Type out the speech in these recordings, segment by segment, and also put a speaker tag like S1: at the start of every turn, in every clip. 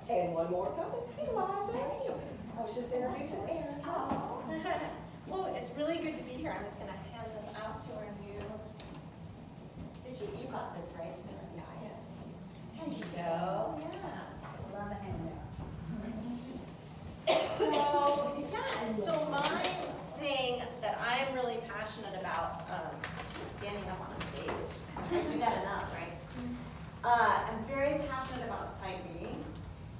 S1: And one more coming. Hey, Liza. I was just introducing Aaron.
S2: Oh. Well, it's really good to be here. I'm just going to hand this out to our new. You got this, right, Sarah? Yeah.
S1: Yes.
S2: Here you go. Yeah.
S3: Love a handout.
S2: So my thing that I'm really passionate about, standing up on a stage, I do that enough, right? I'm very passionate about sight reading,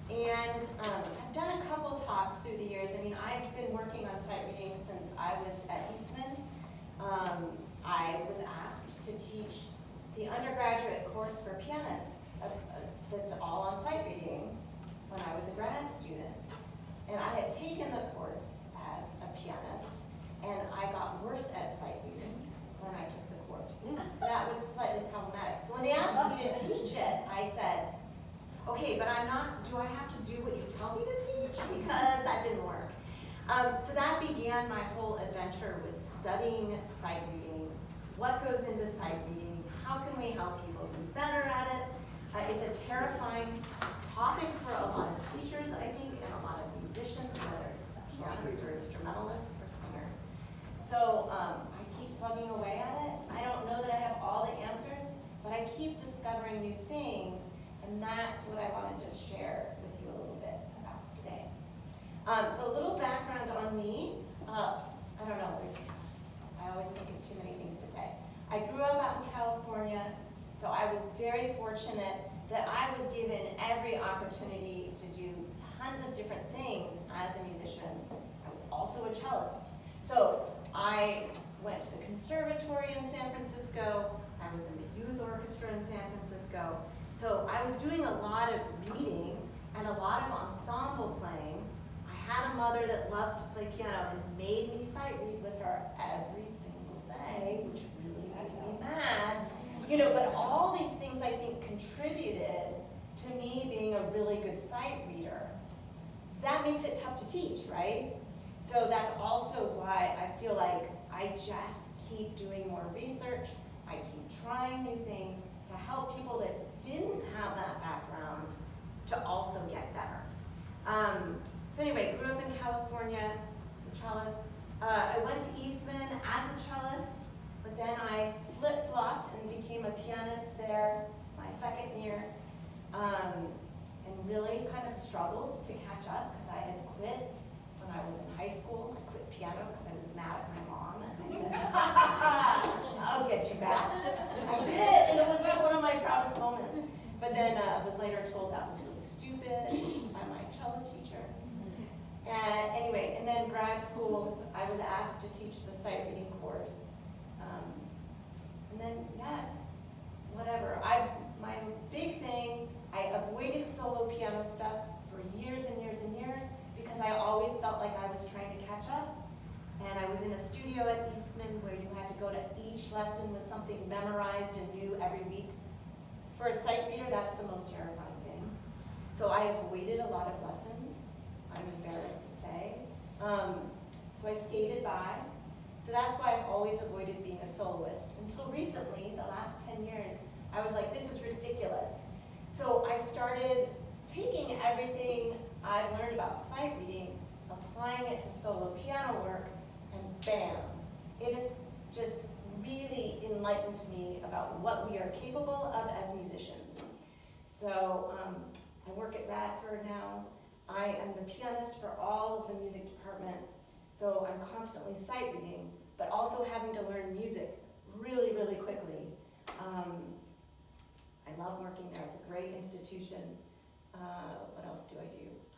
S2: and I've done a couple talks through the years. I mean, I've been working on sight reading since I was at Eastman. I was asked to teach the undergraduate course for pianists that's all on sight reading when I was a grad student. And I had taken the course as a pianist, and I got worse at sight reading when I took the course. So that was slightly problematic. So when they asked me to teach it, I said, okay, but do I have to do what you tell me to teach? Because that didn't work. So that began my whole adventure with studying sight reading. What goes into sight reading? How can we help people be better at it? It's a terrifying topic for a lot of teachers, I think, and a lot of musicians, whether it's pianists or instrumentalists or singers. So I keep plugging away at it. I don't know that I have all the answers, but I keep discovering new things, and that's what I wanted to share with you a little bit about today. So a little background on me. I don't know, I always think of too many things to say. I grew up out in California, so I was very fortunate that I was given every opportunity to do tons of different things as a musician. I was also a cellist. So I went to the conservatory in San Francisco. I was in the youth orchestra in San Francisco. So I was doing a lot of reading and a lot of ensemble playing. I had a mother that loved to play piano and made me sight read with her every single day, which really made me mad. But all these things I think contributed to me being a really good sight reader. That makes it tough to teach, right? So that's also why I feel like I just keep doing more research. I keep trying new things to help people that didn't have that background to also get better. So anyway, grew up in California as a cellist. I went to Eastman as a cellist, but then I flip-flopped and became a pianist there my second year, and really kind of struggled to catch up because I had quit when I was in high school. I quit piano because I was mad at my mom, and I said, I'll get you back. I did, and it was like one of my proudest moments. But then I was later told that was really stupid by my cello teacher. And anyway, and then grad school, I was asked to teach the sight reading course. And then, whatever. My big thing, I avoided solo piano stuff for years and years and years because I always felt like I was trying to catch up. And I was in a studio at Eastman where you had to go to each lesson with something memorized and new every week. For a sight reader, that's the most terrifying thing. So I avoided a lot of lessons, I'm embarrassed to say. So I skated by. So that's why I've always avoided being a soloist. Until recently, the last 10 years, I was like, this is ridiculous. So I started taking everything I've learned about sight reading, applying it to solo piano work, and bam. It has just really enlightened me about what we are capable of as musicians. So I work at Radford now. I am the pianist for all of the music department. So I'm constantly sight reading, but also having to learn music really, really quickly. I love working there. It's a great institution. What else do?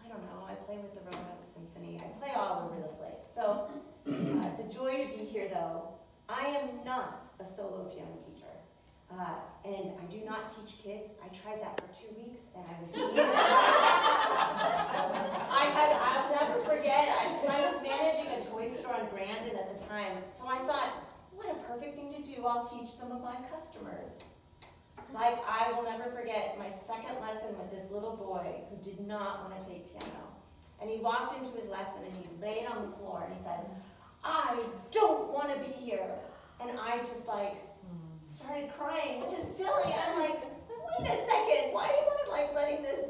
S2: I don't know. I play with the Roanoke Symphony. I play all over the place. So it's a joy to be here, though. I am not a solo piano teacher. And I do not teach kids. I tried that for 2 weeks, and I was I'll never forget, because I was managing a toy store on Grandin at the time. So I thought, what a perfect thing to do. I'll teach some of my customers. Like, I will never forget my second lesson with this little boy who did not want to take piano. And he walked into his lesson and he laid on the floor and he said, I don't want to be here. And I just started crying, which is silly. I'm like, wait a second, why am I letting this,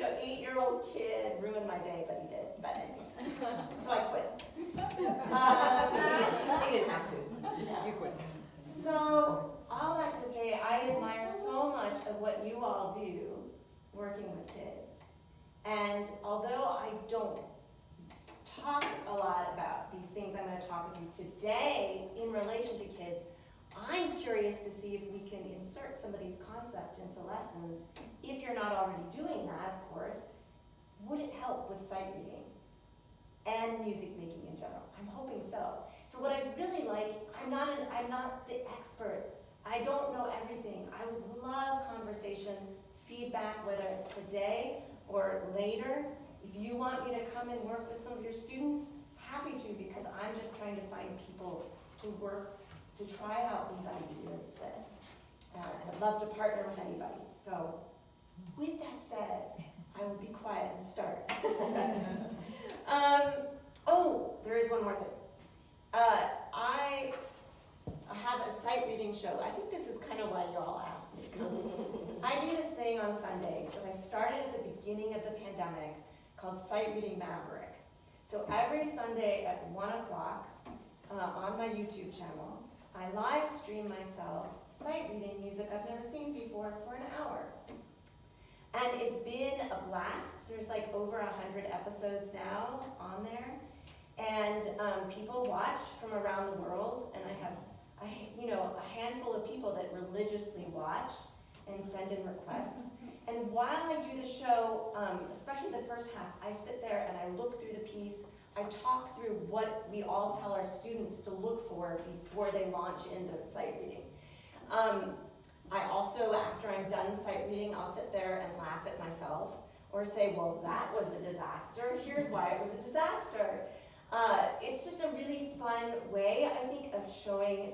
S2: 8-year-old kid ruined my day, but he did. But anyway, so I quit.
S3: He didn't have to.
S2: Yeah.
S3: You quit.
S2: So all that to say, I admire so much of what you all do working with kids. And although I don't talk a lot about these things I'm going to talk with you today in relation to kids, I'm curious to see if we can insert some of these concepts into lessons. If you're not already doing that, of course, would it help with sight reading and music making in general? I'm hoping so. So what I really like, I'm not the expert. I don't know everything. I would love conversation, feedback, whether it's today or later. If you want me to come and work with some of your students, happy to, because I'm just trying to find people to work, to try out these ideas with. And I'd love to partner with anybody. So with that said, I will be quiet and start. There is one more thing. I have a sight reading show. I think this is kind of why you all asked me. I do this thing on Sundays that I started at the beginning of the pandemic called Sight Reading Maverick. So every Sunday at 1 o'clock on my YouTube channel, I live stream myself sight reading music I've never seen before for an hour. And it's been a blast. There's like over 100 episodes now on there. And people watch from around the world, and I have a handful of people that religiously watch and send in requests. And while I do the show, especially the first half, I sit there and I look through the piece. I talk through what we all tell our students to look for before they launch into sight reading. I also, after I'm done sight reading, I'll sit there and laugh at myself or say, well, that was a disaster. Here's why it was a disaster. It's just a really fun way, I think, of showing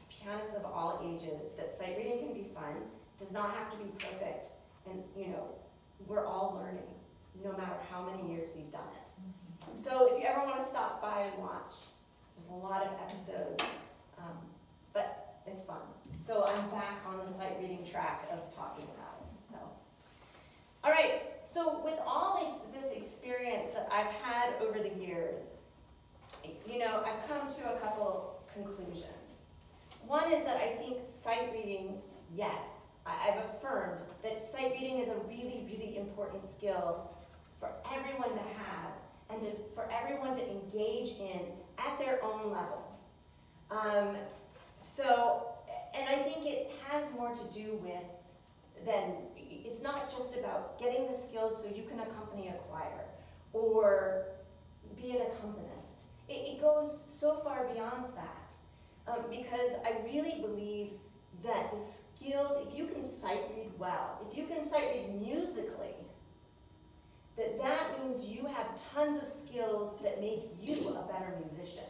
S2: pianists of all ages that sight reading can be fun, does not have to be perfect, and we're all learning, no matter how many years we've done it. So if you ever want to stop by and watch, there's a lot of episodes, but it's fun. So I'm back on the sight reading track of talking about it. So, all right. So with all this experience that I've had over the years, I've come to a couple conclusions. One is that I think sight reading, yes, I've affirmed that sight reading is a really, really important skill for everyone to have and for everyone to engage in at their own level. And I think it has more to do with it's not just about getting the skills so you can accompany a choir or be an accompanist. It goes so far beyond that because I really believe that the skills, if you can sight read well, if you can sight read musically, that means you have tons of skills that make you a better musician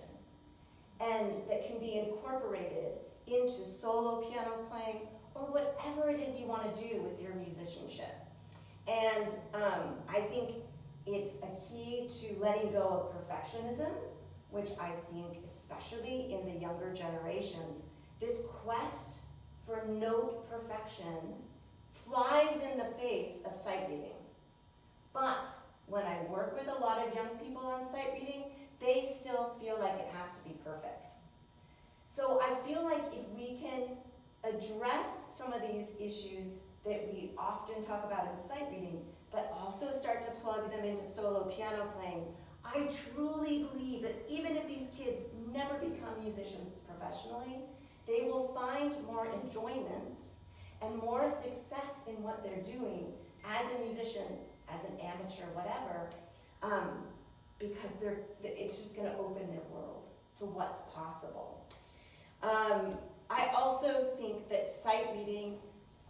S2: and that can be incorporated into solo piano playing or whatever it is you want to do with your musicianship. And I think it's a key to letting go of perfectionism, which I think, especially in the younger generations, this quest for note perfection flies in the face of sight reading. But when I work with a lot of young people on sight reading, they still feel like it has to be perfect. So I feel like if we can address some of these issues that we often talk about in sight reading, but also start to plug them into solo piano playing, I truly believe that even if these kids never become musicians professionally, they will find more enjoyment and more success in what they're doing as a musician, as an amateur, whatever, because it's just going to open their world to what's possible. I also think that sight reading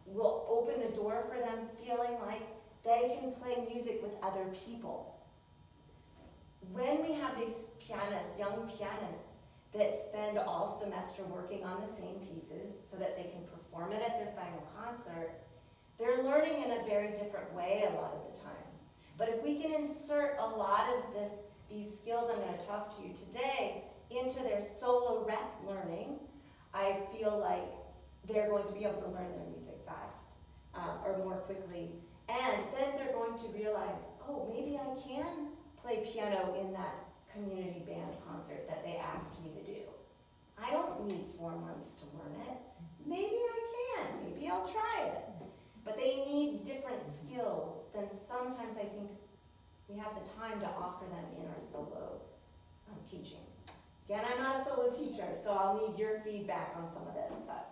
S2: will open the door for them feeling like they can play music with other people. When we have these pianists, young pianists, that spend all semester working on the same pieces so that they can perform it at their final concert, they're learning in a very different way a lot of the time. But if we can insert a lot of these skills I'm going to talk to you today into their solo rep learning, I feel like they're going to be able to learn their music fast or more quickly. And then they're going to play piano in that community band concert that they asked me to do. I don't need 4 months to learn it. Maybe I can, maybe I'll try it. But they need different skills than sometimes I think we have the time to offer them in our solo teaching. Again, I'm not a solo teacher, so I'll need your feedback on some of this, but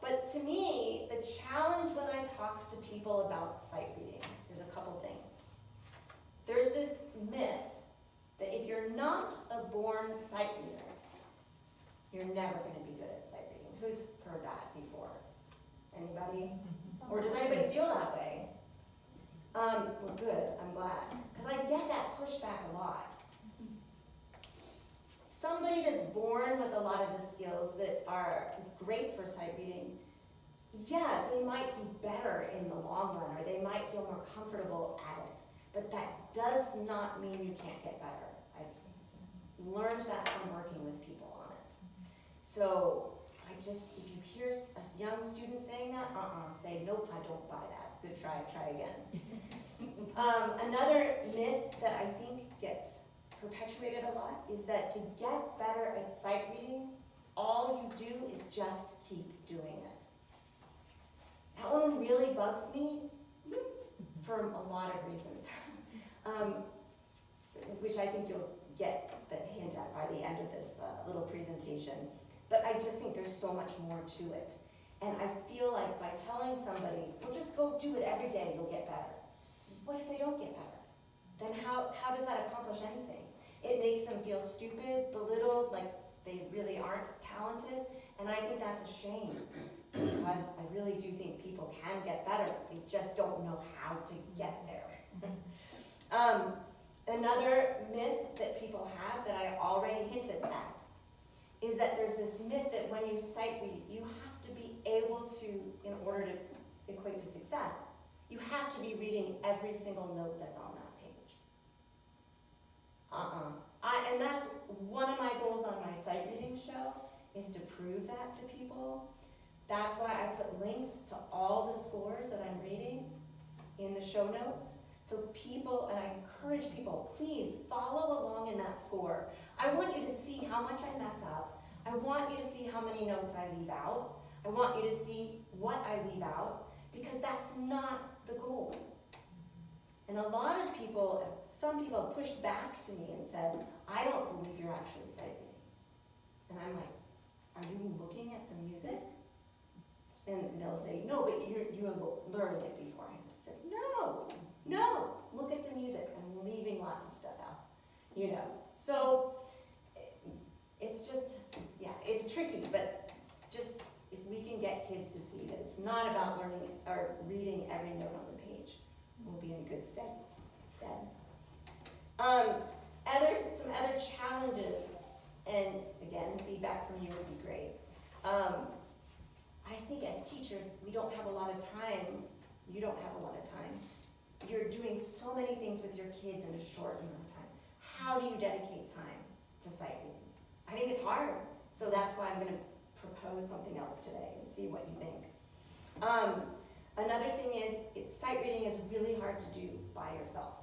S2: but to me, the challenge when I talk to people about sight reading, there's a couple things. There's this myth that if you're not a born sight reader, you're never going to be good at sight reading. Who's heard that before? Anybody? Or does anybody feel that way? Well, good, I'm glad. Because I get that pushback a lot. Somebody that's born with a lot of the skills that are great for sight reading, yeah, they might be better in the long run, or they might feel more comfortable at it. But that does not mean you can't get better. I've learned that from working with people on it. So if you hear a young student saying that, say, nope, I don't buy that. Good try again. Another myth that I think gets perpetuated a lot is that to get better at sight reading, all you do is just keep doing it. That one really bugs me for a lot of reasons, which I think you'll get the hint at by the end of this little presentation. But I just think there's so much more to it. And I feel like by telling somebody, well, just go do it every day, you'll get better. What if they don't get better? Then how does that accomplish anything? It makes them feel stupid, belittled, like they really aren't talented. And I think that's a shame, because I really do think people can get better. They just don't know how to get there. Another myth that people have that I already hinted at is that there's this myth that when you sight read, you have to be able to, in order to equate to success, you have to be reading every single note that's on that page. And that's one of my goals on my sight reading show, is to prove that to people. That's why I put links to all the scores that I'm reading in the show notes. So people, and I encourage people, please follow along in that score. I want you to see how much I mess up. I want you to see how many notes I leave out. I want you to see what I leave out, because that's not the goal. And a lot of people, some people have pushed back to me and said, I don't believe you're actually sight reading. And I'm like, are you looking at the music? And they'll say, no, but you're learning it beforehand. I said, no, look at the music. I'm leaving lots of stuff out, So it's just, it's tricky, but just if we can get kids to see that it's not about learning or reading every note on the page, we'll be in good stead. Some other challenges, and again, feedback from you would be great. I think as teachers, we don't have a lot of time. You don't have a lot of time. You're doing so many things with your kids in a short amount of time. How do you dedicate time to sight reading? I think it's hard. So that's why I'm going to propose something else today and see what you think. Another thing is, sight reading is really hard to do by yourself.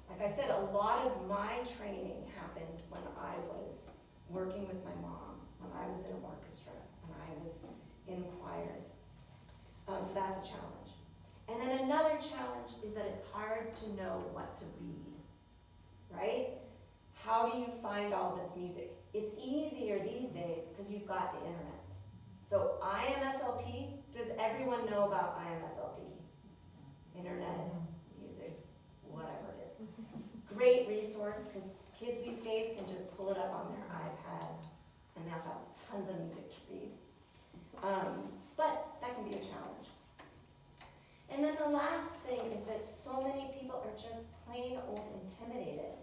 S2: Like I said, a lot of my training happened when I was working with my mom, when I was in an orchestra, when I was in choirs. So that's a challenge. And then another challenge is that it's hard to know what to read, right? How do you find all this music? It's easier these days because you've got the internet. So IMSLP, does everyone know about IMSLP? Internet, music, whatever it is. Great resource, because kids these days can just pull it up on their iPad and they'll have tons of music to read. But that can be a challenge. And then the last thing is that so many people are just plain old intimidated,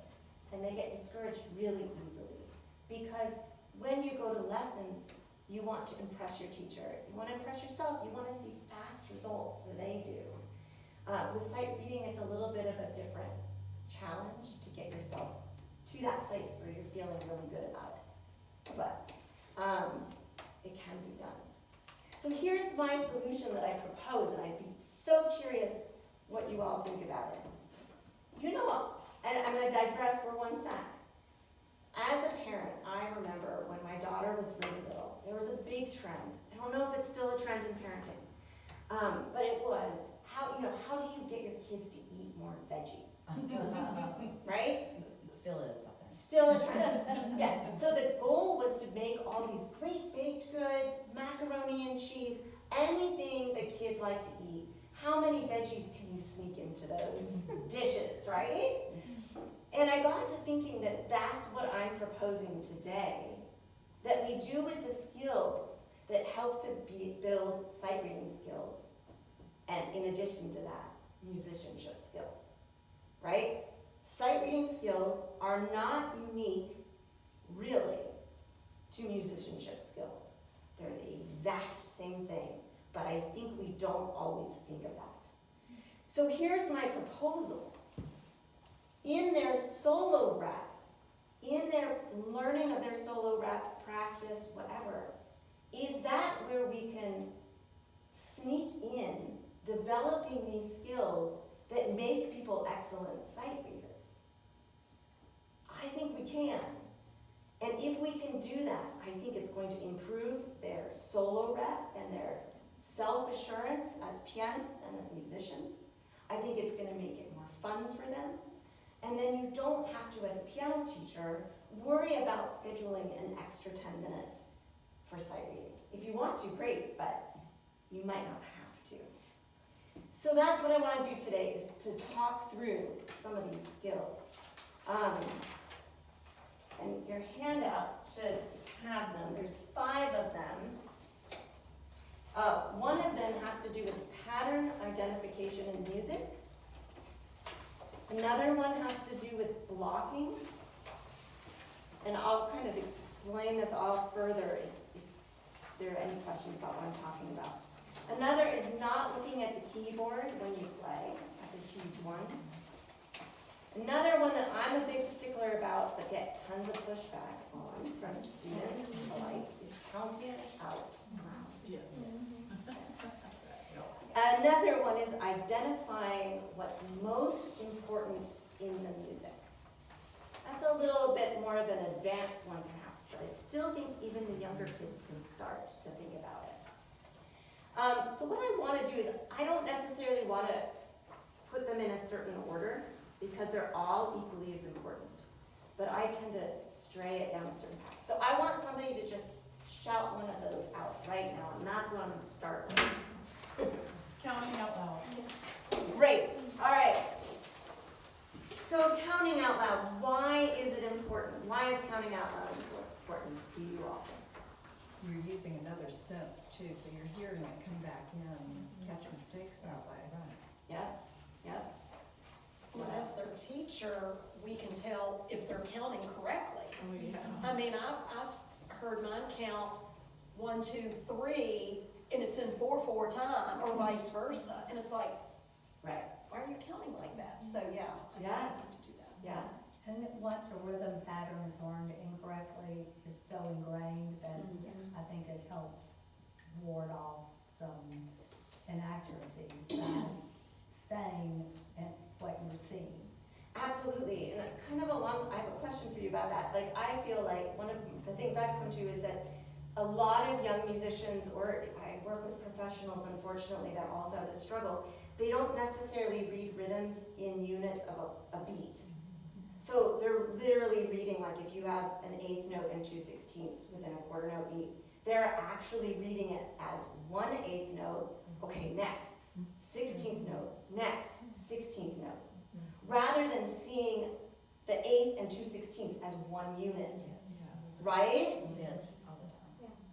S2: and they get discouraged really easily. Because when you go to lessons, you want to impress your teacher. You want to impress yourself. You want to see fast results, or they do. With sight reading, it's a little bit of a different challenge to get yourself to that place where you're feeling really good about it. But it can be done. So here's my solution that I propose, and I'd be so curious what you all think about it. You know, and I'm going to digress for 1 sec. As a parent, I remember when my daughter was really little, there was a big trend. I don't know if it's still a trend in parenting, but it was how do you get your kids to eat more veggies, right?
S3: Still is something.
S2: Still a trend. Yeah. So the goal was to make all these great baked goods, macaroni and cheese, anything that kids like to eat. How many veggies can you sneak into those dishes, right? And I got to thinking that that's what I'm proposing today, that we do with the skills that help to build sight reading skills, and in addition to that, musicianship skills, right? Sight reading skills are not unique, really, to musicianship skills. They're the exact same thing, but I think we don't always think of that. So here's my proposal. In their solo rep, in their learning of their solo rep, practice, whatever, is that where we can sneak in developing these skills that make people excellent sight readers? I think we can. And if we can do that, I think it's going to improve their solo rep and their self-assurance as pianists and as musicians. I think it's going to make it more fun for them. And then you don't have to, as a piano teacher, worry about scheduling an extra 10 minutes for sight reading. If you want to, great, but you might not have to. So that's what I want to do today, is to talk through some of these skills. And your handout should have them. There's 5 of them. One of them has to do with pattern identification in music. Another one has to do with blocking. And I'll kind of explain this all further if there are any questions about what I'm talking about. Another is not looking at the keyboard when you play. That's a huge one. Another one that I'm a big stickler about but get tons of pushback on from students alike is counting out loud.
S4: Yes.
S2: Another one is identifying what's most important in the music. That's a little bit more of an advanced one perhaps, but I still think even the younger kids can start to think about it. So what I want to do is, I don't necessarily want to put them in a certain order because they're all equally as important, but I tend to stray it down a certain path. So I want somebody to just shout one of those out right now, and that's what I'm going to start with.
S4: Counting out loud.
S2: Great. All right. So counting out loud, why is it important? Why is counting out loud important to you all?
S4: You're using another sense too, so you're hearing it come back in and catch mistakes that way.
S2: Yep. Yep.
S5: Well, as their teacher, we can tell if they're counting correctly.
S4: Oh, yeah.
S5: I mean, I've heard mine count 1, 2, 3, and it's in 4/4 time, or vice versa, and it's like,
S2: Right.
S5: why are you counting like that? So yeah, I
S2: Yeah.
S5: need to do that.
S2: Yeah.
S6: And once a rhythm pattern is learned incorrectly, it's so ingrained that I think it helps ward off some inaccuracies by saying what you're seeing.
S2: Absolutely. And I have a question for you about that. Like, I feel like one of the things I've come to is that a lot of young musicians, or I work with professionals, unfortunately, that also have this struggle, they don't necessarily read rhythms in units of a beat. So they're literally reading, like if you have an 1/8 note and 2/16 within a 1/4 note beat, they're actually reading it as 1/8 note, okay, next, 16th note, next, 16th note, rather than seeing the 1/8 and 2/16 as one unit, right?
S3: Yes.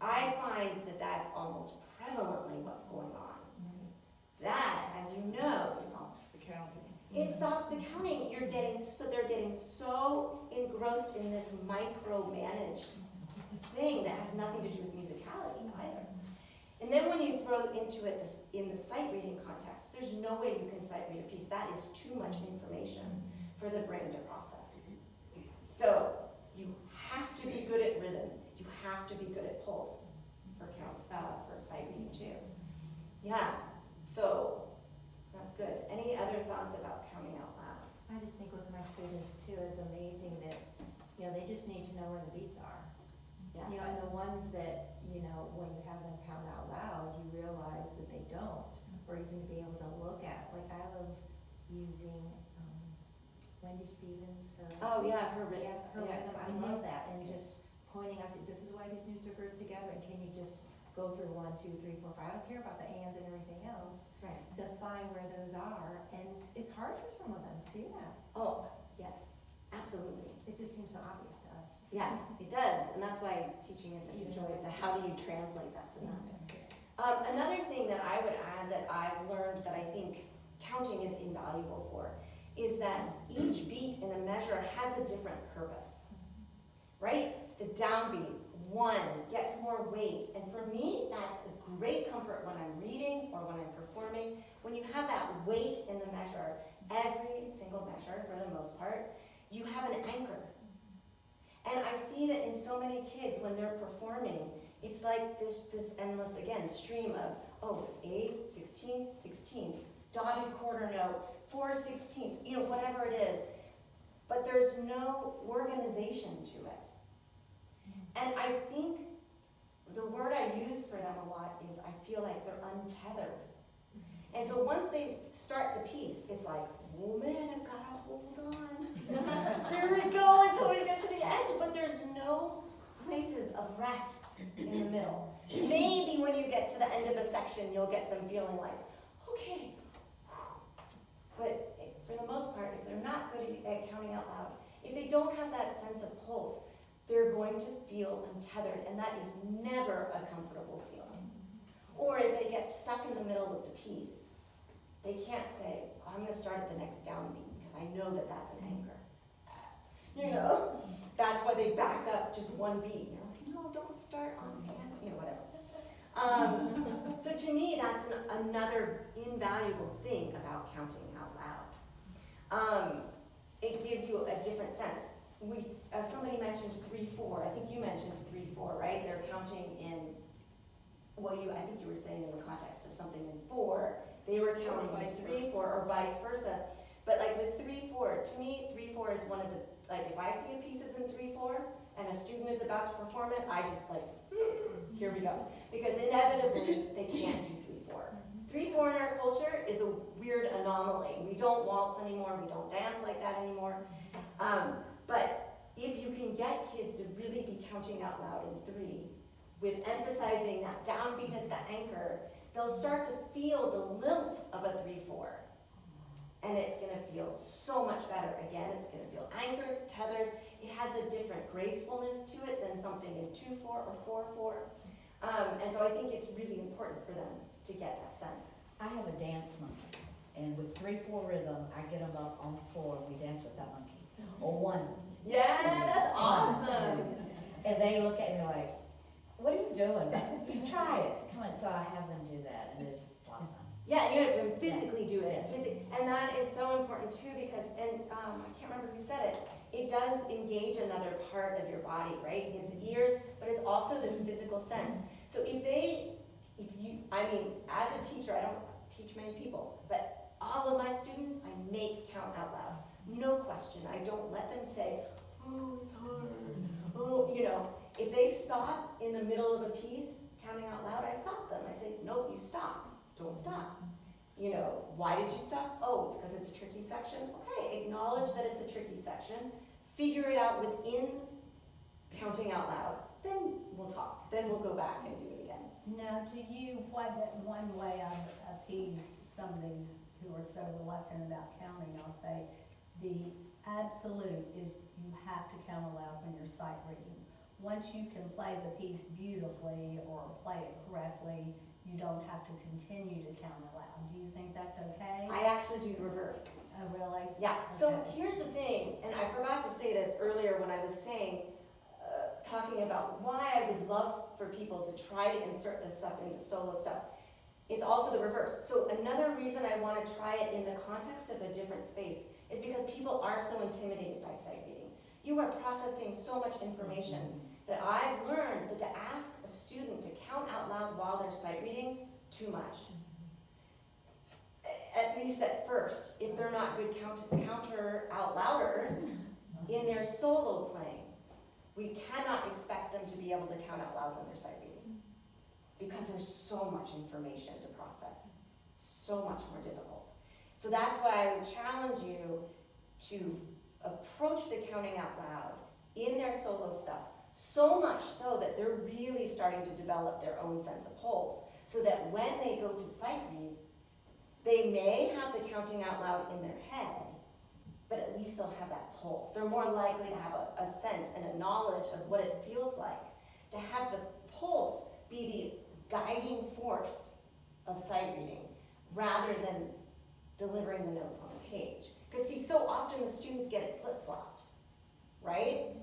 S2: I find that that's almost prevalently what's going on. That, as you know,
S4: Stops the counting.
S2: it stops the counting. They're getting so engrossed in this micromanaged thing that has nothing to do with musicality either. And then when you throw into it in the sight reading context, there's no way you can sight read a piece. That is too much information for the brain to process. So you have to be good at rhythm. You have to be good at pulse for sight reading too. Yeah. So that's good. Any other thoughts about counting out loud?
S3: I just think with my students too, it's amazing that, they just need to know where the beats are.
S2: Yeah.
S3: And the ones that, when you have them count out loud, you realize that they don't, or even to be able to look at, like I love using, Wendy Stevens, her.
S2: Oh, yeah, her rhythm.
S3: Yeah, her rhythm, I love that, and just pointing out, this is why these notes are grouped together, and can you just go through 1, 2, 3, 4, 5, I don't care about the ands and everything else,
S2: Right.
S3: to find where those are, and it's hard for some of them to do that.
S2: Oh, yes, absolutely.
S3: It just seems so obvious to us.
S2: Yeah, it does, and that's why teaching is such a joy, so how do you translate that to them? Another thing that I would add that I've learned that I think counting is invaluable for is that each beat in a measure has a different purpose, right? The downbeat, 1, gets more weight, and for me, that's a great comfort when I'm reading or when I'm performing. When you have that weight in the measure, every single measure, for the most part, you have an anchor. And I see that in so many kids when they're performing, it's like this endless, again, stream of, 8, 16th, 16th, dotted quarter note, 4/16, whatever it is. But there's no organization to it. And I think the word I use for them a lot is I feel like they're untethered. And so once they start the piece, it's like, oh man, I've got to hold on. Here we go until we get to the end. But there's no places of rest in the middle. Maybe when you get to the end of a section, you'll get them feeling like, okay. But for the most part, if they're not good at counting out loud, if they don't have that sense of pulse, they're going to feel untethered, and that is never a comfortable feeling. Or if they get stuck in the middle of the piece, they can't say, I'm going to start at the next downbeat because I know that that's an anchor. That's why they back up just one beat. You're like, no, don't start on hand, whatever. So to me, that's another invaluable thing about counting out loud. It gives you a different sense. Somebody mentioned 3/4. I think you mentioned 3/4, right? They're counting in. I think you were saying in the context of something in 4, they were counting in 3/4 or vice versa. But like with 3/4, to me, 3/4 is one of the, if I see a piece is in 3/4 and a student is about to perform it, I just here we go. Because inevitably, they can't do 3/4. 3/4 in our culture is a weird anomaly. We don't waltz anymore, we don't dance like that anymore. But if you can get kids to really be counting out loud in 3, with emphasizing that downbeat as the anchor, they'll start to feel the lilt of a 3/4. And it's going to feel so much better. Again, it's going to feel anchored, tethered. It has a different gracefulness to it than something in 2/4 or 4/4. And so I think it's really important for them to get that sense.
S7: I have a dance monkey, and with 3/4 rhythm, I get them up on the floor, we dance with that monkey. Or 1.
S2: Yeah, that's awesome.
S7: And they look at me like, what are you doing? Try it. Come on. So I have them do that, and it's a lot of fun.
S2: Yeah, you have to physically do it. And that is so important too because, I can't remember who said it, it does engage another part of your body, right? It's ears, but it's also this physical sense. So as a teacher, I don't teach many people, but all of my students, I make count out loud. No question. I don't let them say, oh, it's hard. Oh, if they stop in the middle of a piece, counting out loud, I stop them. I say, nope, you stopped. Don't stop. Why did you stop? Oh, it's because it's a tricky section. Okay, acknowledge that it's a tricky section. Figure it out within counting out loud. Then we'll talk. Then we'll go back and do it again.
S6: Now, to you, one way I've appeased some of these who are so reluctant about counting, I'll say, the absolute is you have to count aloud when you're sight reading. Once you can play the piece beautifully or play it correctly, you don't have to continue to count aloud. Do you think that's okay?
S2: I actually do the reverse.
S6: Oh, really?
S2: Yeah, so
S6: Okay.
S2: here's the thing, and I forgot to say this earlier when I was talking about why I would love for people to try to insert this stuff into solo stuff. It's also the reverse. So another reason I want to try it in the context of a different space is because people are so intimidated by sight reading. You are processing so much information that I've learned that to ask a student to count out loud while they're sight reading, too much. at least at first, if they're not good counter out louders in their solo playing, we cannot expect them to be able to count out loud when they're sight reading. Because there's so much information to process, so much more difficult. So that's why I would challenge you to approach the counting out loud in their solo stuff, so much so that they're really starting to develop their own sense of pulse, so that when they go to sight read, they may have the counting out loud in their head, but at least they'll have that pulse. They're more likely to have a sense and a knowledge of what it feels like to have the pulse be the guiding force of sight reading rather than delivering the notes on the page. Because see, so often the students get it flip-flopped, right?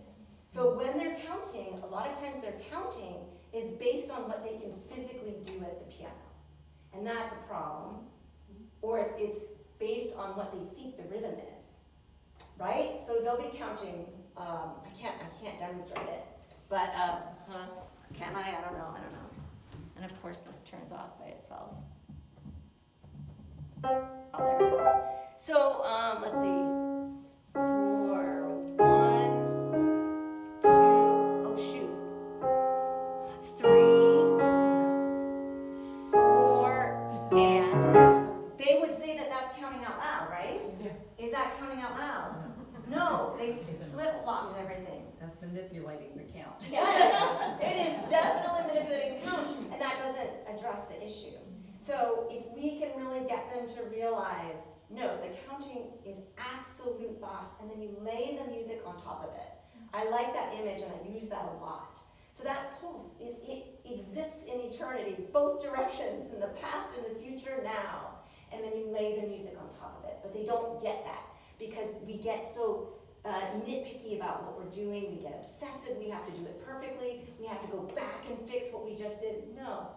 S2: So when they're counting, a lot of times their counting is based on what they can physically do at the piano. And that's a problem. Or it's based on what they think the rhythm is, right? So they'll be counting, I can't demonstrate it, but, can I? I don't know. And of course this turns off by itself. Oh, there we go. So, let's see. 4, 1, 2, oh shoot. 3, 4, and they would say that that's counting out loud, right?
S4: Yeah.
S2: Is that counting out loud? No, they flip-flopped everything.
S4: That's manipulating the count.
S2: Yeah, it is definitely manipulating the count, and that doesn't address the issue. So if we can really get them to realize, no, the counting is absolute boss, and then you lay the music on top of it. I like that image, and I use that a lot. So that pulse, it exists in eternity, both directions, in the past and the future now. And then you lay the music on top of it. But they don't get that because we get so nitpicky about what we're doing. We get obsessive. We have to do it perfectly. We have to go back and fix what we just did. No.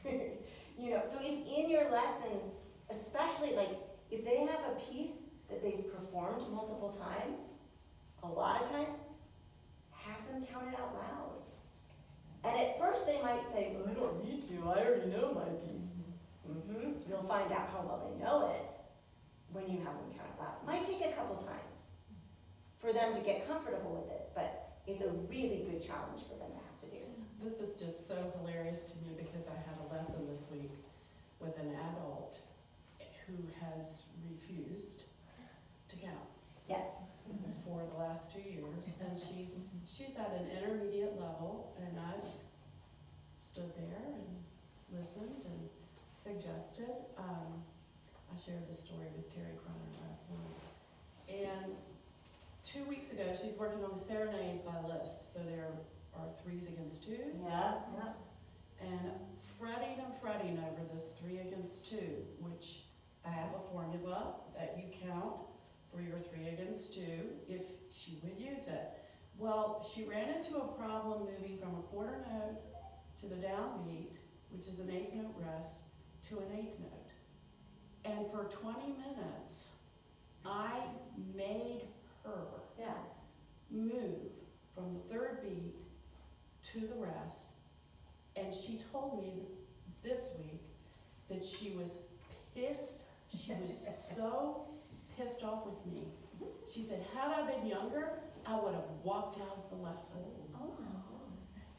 S2: So if in your lessons, especially like if they have a piece that they've performed multiple times, a lot of times, have them count it out loud. And at first they might say, well, I don't need to. I already know my piece. You'll find out how well they know it when you have them count it loud. It might take a couple times for them to get comfortable with it, but it's a really good challenge for them to have to do.
S8: This is just so hilarious to me because I had a lesson this week with an adult who has refused to count.
S2: Yes.
S8: For the last 2 years, and she's at an intermediate level, and I stood there and listened and suggested. I shared the story with Terry Croner last night. And 2 weeks ago, she's working on the serenade by list, so there are 3s against 2s.
S2: Yeah.
S8: And fretting over this 3 against 2, which I have a formula that you count for your 3 against 2 if she would use it. Well, she ran into a problem moving from a quarter note to the downbeat, which is an 8th note rest, to an 8th note. And for 20 minutes, I made her move from the 3rd beat to the rest, and she told me this week that she was pissed. She was so pissed off with me. She said, had I been younger, I would have walked out of the lesson.
S2: Oh.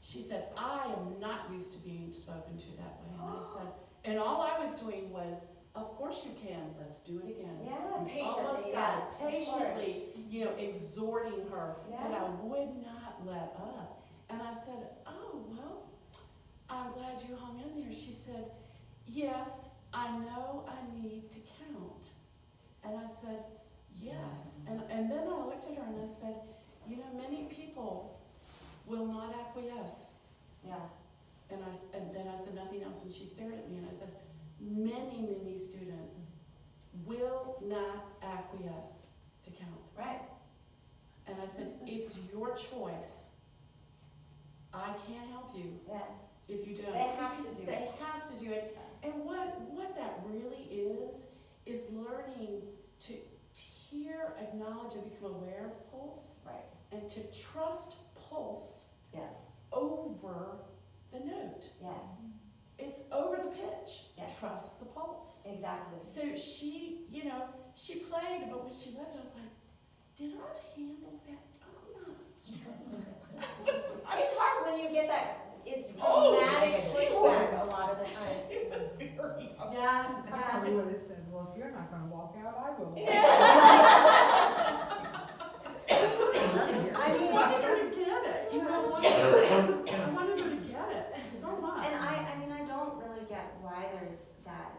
S8: She said, I am not used to being spoken to that way. And I said, and all I was doing was, of course you can, let's do it again.
S2: Yeah,
S8: Almost
S2: patiently.
S8: got it, patiently, exhorting her,
S2: Yeah.
S8: and I would not let up. And I said, oh, well, I'm glad you hung in there. She said, yes, I know I need to count. And I said, yes. And then I looked at her and I said, many people will not acquiesce.
S2: Yeah.
S8: And then I said nothing else, and she stared at me and I said, many students will not acquiesce to count.
S2: Right.
S8: And I said, it's your choice. I can't help you if you don't.
S2: They have to do it.
S8: They have to do it. And what that really is learning to hear, acknowledge, and become aware of pulse.
S2: Right.
S8: And to trust pulse
S2: Yes.
S8: over the note.
S2: Yes.
S8: it's over the pitch.
S3: Yes.
S8: Trust the pulse.
S3: Exactly.
S8: So she, you know, she played, but when she left, I was like, did I handle that?
S2: It's hard when you get that, it's
S8: Oh,
S2: dramatic
S8: she
S2: pushback
S8: was.
S2: a lot of the time.
S8: It was very upset.
S2: Yeah,
S9: I probably would have said, well, if you're not gonna walk out, I will.
S8: I just wanted her to get it, you know, I wanted her to get it so much.
S2: And I mean, I don't really get why there's that.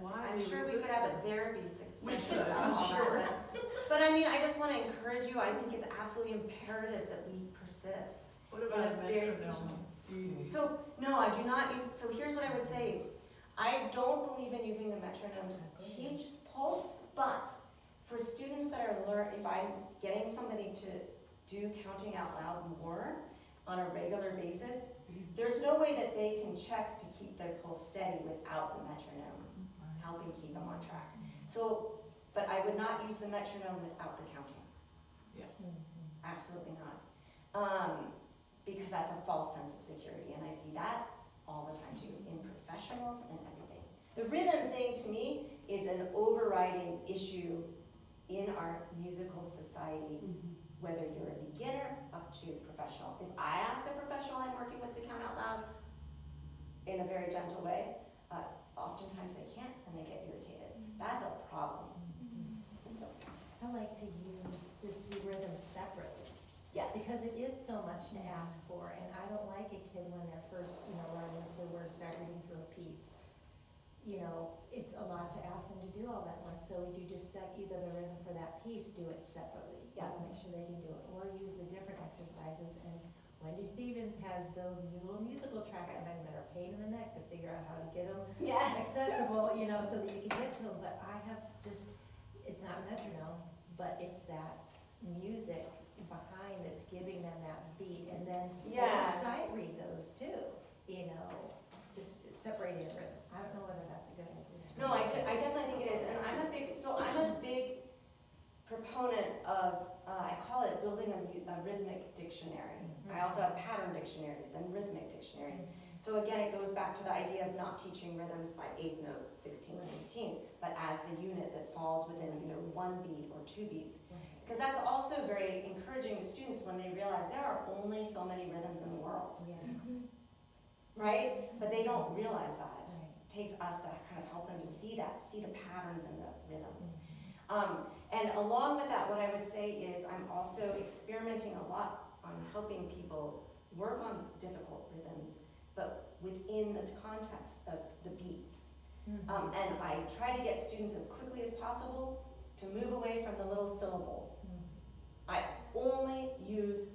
S9: Why
S2: I'm
S9: the
S2: sure we could have a
S9: resistance?
S2: therapy
S8: We
S2: session
S8: should,
S2: about
S8: I'm
S2: all
S8: sure.
S2: that. But I mean, I just wanna encourage you, I think it's absolutely imperative that we persist.
S9: What about a
S2: Very
S9: metronome? Do you-
S2: So, no, I do not use, so here's what I would say. I don't believe in using the metronome to teach pulse, but for students that are if I'm getting somebody to do counting out loud more on a regular basis, there's no way that they can check to keep their pulse steady without the metronome helping keep them on track. So, but I would not use the metronome without the counting.
S9: Yeah.
S2: Absolutely not. Because that's a false sense of security, and I see that all the time too, in professionals and everything. The rhythm thing to me is an overriding issue in our musical society, whether you're a beginner up to professional. If I ask a professional I'm working with to count out loud in a very gentle way, oftentimes they can't and they get irritated. That's a problem. So,
S3: I like to just do rhythms separately.
S2: yes.
S3: Because it is so much to ask for, and I don't like a kid when they're first, learning to start reading through a piece. It's a lot to ask them to do all that once, so we do just set either the rhythm for that piece, do it separately.
S2: Yeah.
S3: Make sure they can do it, or use the different exercises, and Wendy Stevens has the little musical tracks sometimes that are a pain in the neck to figure out how to get them
S2: Yeah.
S3: accessible, so that you can get to them, but I have it's not a metronome, but it's that music behind that's giving them that beat, and then
S2: Yeah.
S3: sight read those too, just separating the rhythm. I don't know whether that's a good idea.
S2: No, I definitely think it is, and I'm a big proponent of, I call it building a rhythmic dictionary. I also have pattern dictionaries and rhythmic dictionaries. So again, it goes back to the idea of not teaching rhythms by eighth note, 16/16, but as the unit that falls within either one beat or two beats. Because that's also very encouraging to students when they realize there are only so many rhythms in the world,
S3: Yeah.
S2: right? But they don't realize that.
S3: Right.
S2: It takes us to kind of help them to see the patterns and the rhythms. And along with that, what I would say is I'm also experimenting a lot on helping people work on difficult rhythms, but within the context of the beats. And I try to get students as quickly as possible to move away from the little syllables. I only use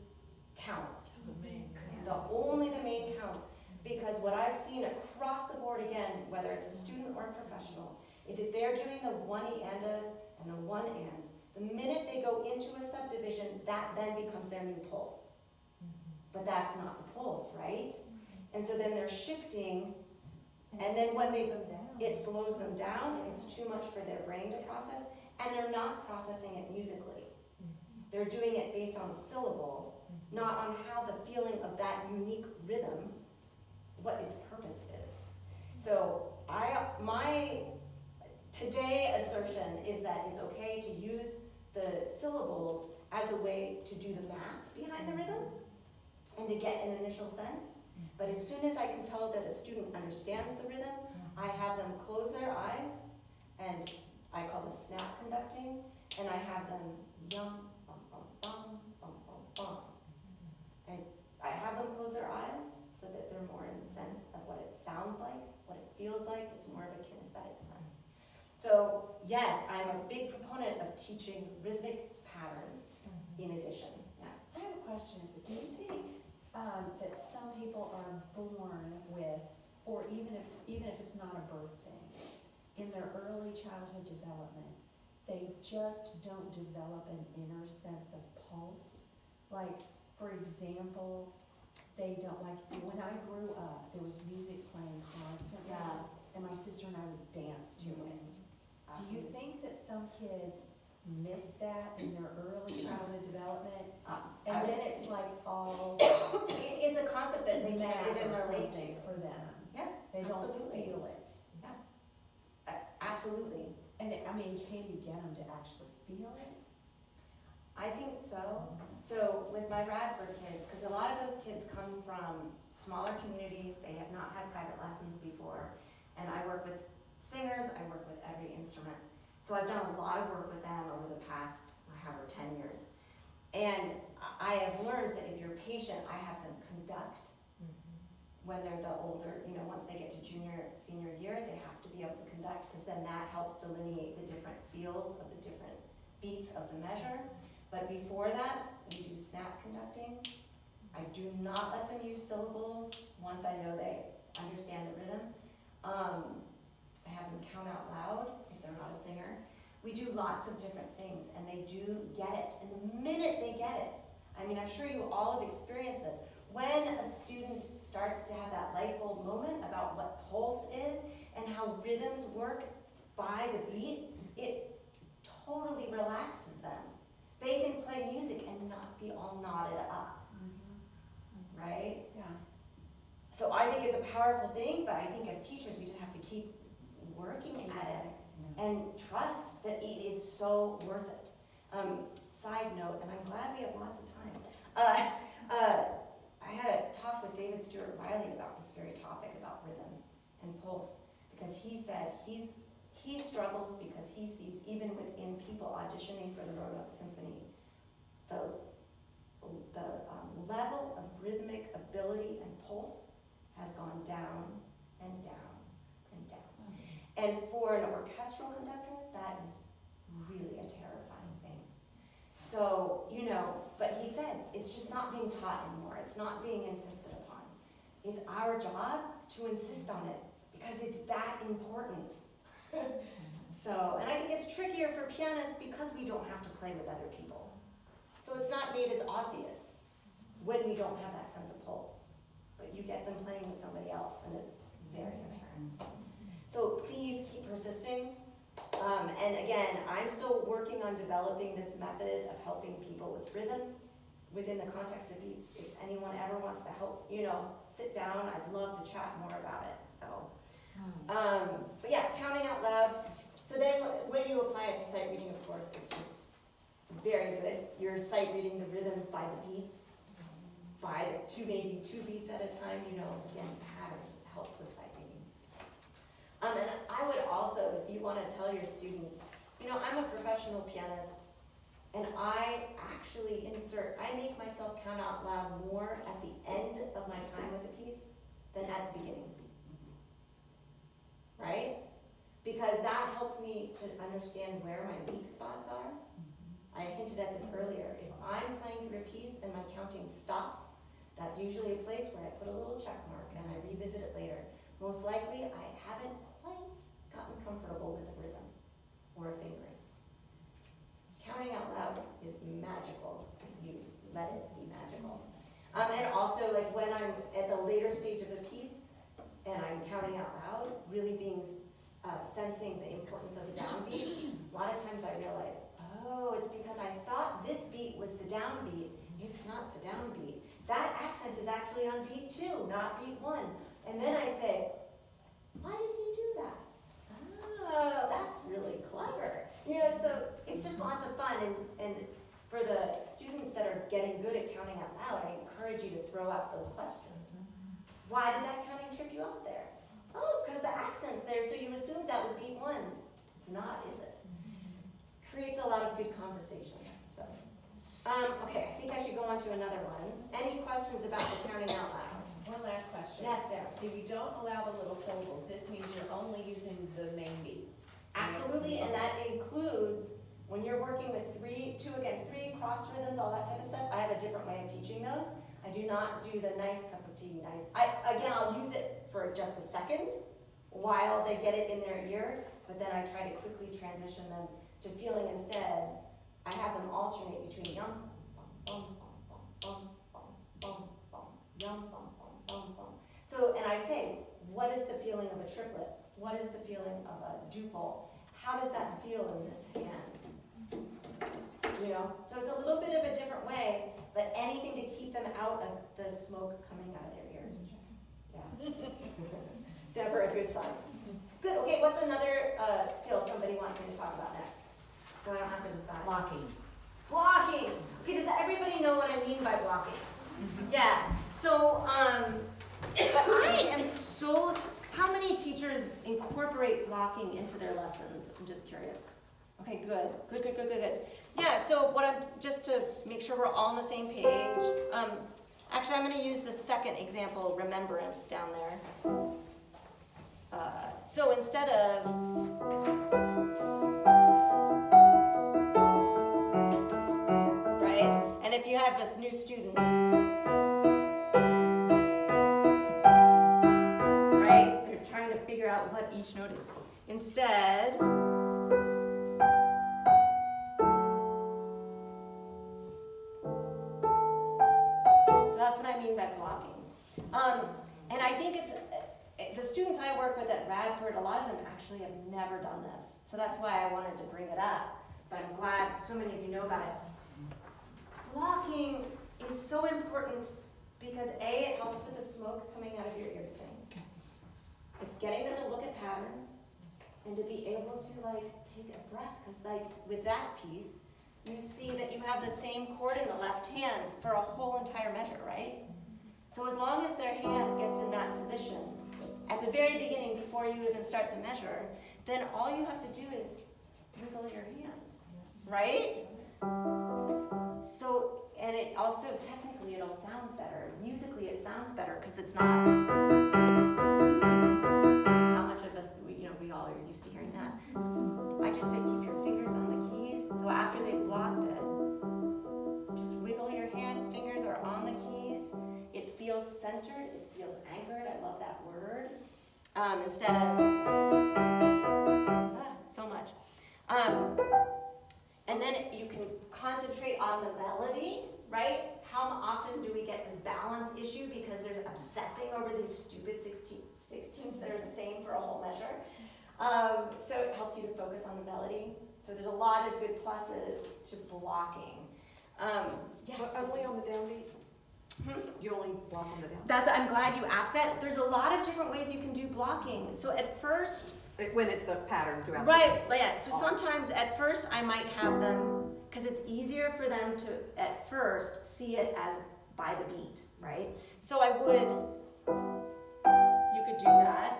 S2: counts.
S9: The main.
S2: The main counts. Because what I've seen across the board again, whether it's a student or a professional, is if they're doing the one-e-andas and the one-ands, the minute they go into a subdivision, that then becomes their new pulse. But that's not the pulse, right? And so then they're shifting, and then when it slows them down, it's too much for their brain to process, and they're not processing it musically. They're doing it based on syllable, not on how the feeling of that unique rhythm, what its purpose is. So my today assertion is that it's okay to use the syllables as a way to do the math behind the rhythm and to get an initial sense. But as soon as I can tell that a student understands the rhythm, I have them close their eyes, and I call this snap conducting, and I have them yum, bum, bum, bum, bum, bum, bum. And I have them close their eyes so that they're more in sense of what it sounds like, what it feels like. It's more of a kinesthetic sense. So yes, I'm a big proponent of teaching rhythmic patterns in addition. Yeah.
S10: I have a question. Do you think that some people are born with, or even if it's not a birth thing, in their early childhood development, they just don't develop an inner sense of pulse? Like, for example, they don't, like, when I grew up, there was music playing constantly, and my sister and I would dance to it. Do you think that some kids miss that in their early childhood development? And then it's like all
S2: It's a concept that they can't
S10: math
S2: even
S10: or
S2: relate to.
S10: something for them.
S2: Yeah,
S10: They don't
S2: Absolutely.
S10: feel it.
S2: Absolutely.
S10: And I mean, can you get them to actually feel it?
S2: I think so. So with my Radford kids, because a lot of those kids come from smaller communities, they have not had private lessons before, and I work with singers, I work with every instrument. So I've done a lot of work with them over the past, however, 10 years. And I have learned that if you're patient, I have them conduct when they're the older, once they get to junior, senior year, they have to be able to conduct, because then that helps delineate the different feels of the different beats of the measure. But before that, we do snap conducting. I do not let them use syllables once I know they understand the rhythm. I have them count out loud if they're not a singer. We do lots of different things, and they do get it. And the minute they get it, I mean, I'm sure you all have experienced this. When a student starts to have that light bulb moment about what pulse is and how rhythms work by the beat, it totally relaxes them. They can play music and not be all knotted up, right?
S10: Yeah.
S2: So I think it's a powerful thing, but I think as teachers we just have to keep working at it and trust that it is so worth it. Side note, and I'm glad we have lots of time. I had a talk with David Stewart Riley about this very topic, about rhythm and pulse, because he said he struggles because he sees, even within people auditioning for the Roanoke Symphony, the level of rhythmic ability and pulse has gone down and down and down. And for an orchestral conductor, that is really a terrifying thing. So, but he said, it's just not being taught anymore. It's not being insisted upon. It's our job to insist on it because it's that important. So, and I think it's trickier for pianists because we don't have to play with other people. So it's not made as obvious when we don't have that sense of pulse. But you get them playing with somebody else and it's very apparent. So please keep persisting. And again, I'm still working on developing this method of helping people with rhythm within the context of beats. If anyone ever wants to help, sit down, I'd love to chat more about it. So, but yeah, counting out loud. So then when you apply it to sight reading, of course, it's just very good. You're sight reading the rhythms by the beats, by maybe two beats at a time, again, patterns. It helps with sight reading. And I would also, if you want to tell your students, I'm a professional pianist, and I actually I make myself count out loud more at the end of my time with a piece than at the beginning. Right? Because that helps me to understand where my weak spots are. I hinted at this earlier. If I'm playing through a piece and my counting stops, that's usually a place where I put a little check mark and I revisit it later. Most likely, I haven't quite gotten comfortable with a rhythm or a fingering. Counting out loud is magical if you let it be magical. And also, like when I'm at the later stage of a piece and I'm counting out loud, really being sensing the importance of the downbeats, a lot of times I realize, it's because I thought this beat was the downbeat. It's not the downbeat. That accent is actually on beat 2, not beat 1. And then I say, why did you do that? Oh, that's really clever. So it's just lots of fun. And for the students that are getting good at counting out loud, I encourage you to throw out those questions. Why did that counting trip you up there? Oh, because the accent's there, so you assumed that was beat 1. It's not, is it? Creates a lot of good conversation. So, okay, I think I should go on to another one. Any questions about the counting out loud?
S10: One last question.
S2: Yes, Sarah.
S10: So you don't allow the little syllables. This means you're only using the main beats.
S2: Absolutely, and that includes when you're working with 2 against 3, cross rhythms, all that type of stuff. I have a different way of teaching those. I do not do the nice cup of tea, I'll use it for just a second while they get it in their ear, but then I try to quickly transition them to feeling instead. I have them alternate between yum, bum, bum, bum, bum, bum, bum, bum, yum, bum, bum, bum, bum. So, and I say, what is the feeling of a triplet? What is the feeling of a duple? How does that feel in this hand? So it's a little bit of a different way, but anything to keep them out of the smoke coming out of their ears. Yeah. Never a good sign. Good, okay, what's another skill somebody wants me to talk about next? So I don't have to decide.
S7: Blocking.
S2: Blocking. Okay, does everybody know what I mean by blocking? Yeah, so, but I am so, how many teachers incorporate blocking into their lessons? I'm just curious. Okay, good. Yeah, so what I'm, just to make sure we're all on the same page, actually I'm gonna use the second example, remembrance, down there. So instead of, right, and if you have this new student, right, they're trying to figure out what each note is. Instead, so that's what I mean by blocking. And I think it's, the students I work with at Radford, a lot of them actually have never done this. So that's why I wanted to bring it up. But I'm glad so many of you know about it. Blocking is so important because A, it helps with the smoke coming out of your ears thing. It's getting them to look at patterns and to be able to like take a breath. Because like with that piece, you see that you have the same chord in the left hand for a whole entire measure, right? So as long as their hand gets in that position, at the very beginning, before you even start the measure, then all you have to do is wiggle your hand, right? So, and it also, technically, it'll sound better. Musically, it sounds better because it's not, how much of us, we all are used to hearing that. I just say keep your fingers on the keys. So after they've blocked it, just wiggle your hand, fingers are on the keys. It feels centered, it feels anchored. I love that word. Instead of, so much. And then you can concentrate on the melody, right? How often do we get this balance issue because there's obsessing over these stupid 16ths that are the same for a whole measure? So it helps you to focus on the melody. So there's a lot of good pluses to blocking. Yes.
S1: But only on the downbeat? You only block on the downbeat?
S2: I'm glad you asked that. There's a lot of different ways you can do blocking. So at first,
S1: When it's a pattern throughout.
S2: right, yeah. So sometimes at first I might have them, because it's easier for them to at first see it as by the beat, right? So I would, you could do that.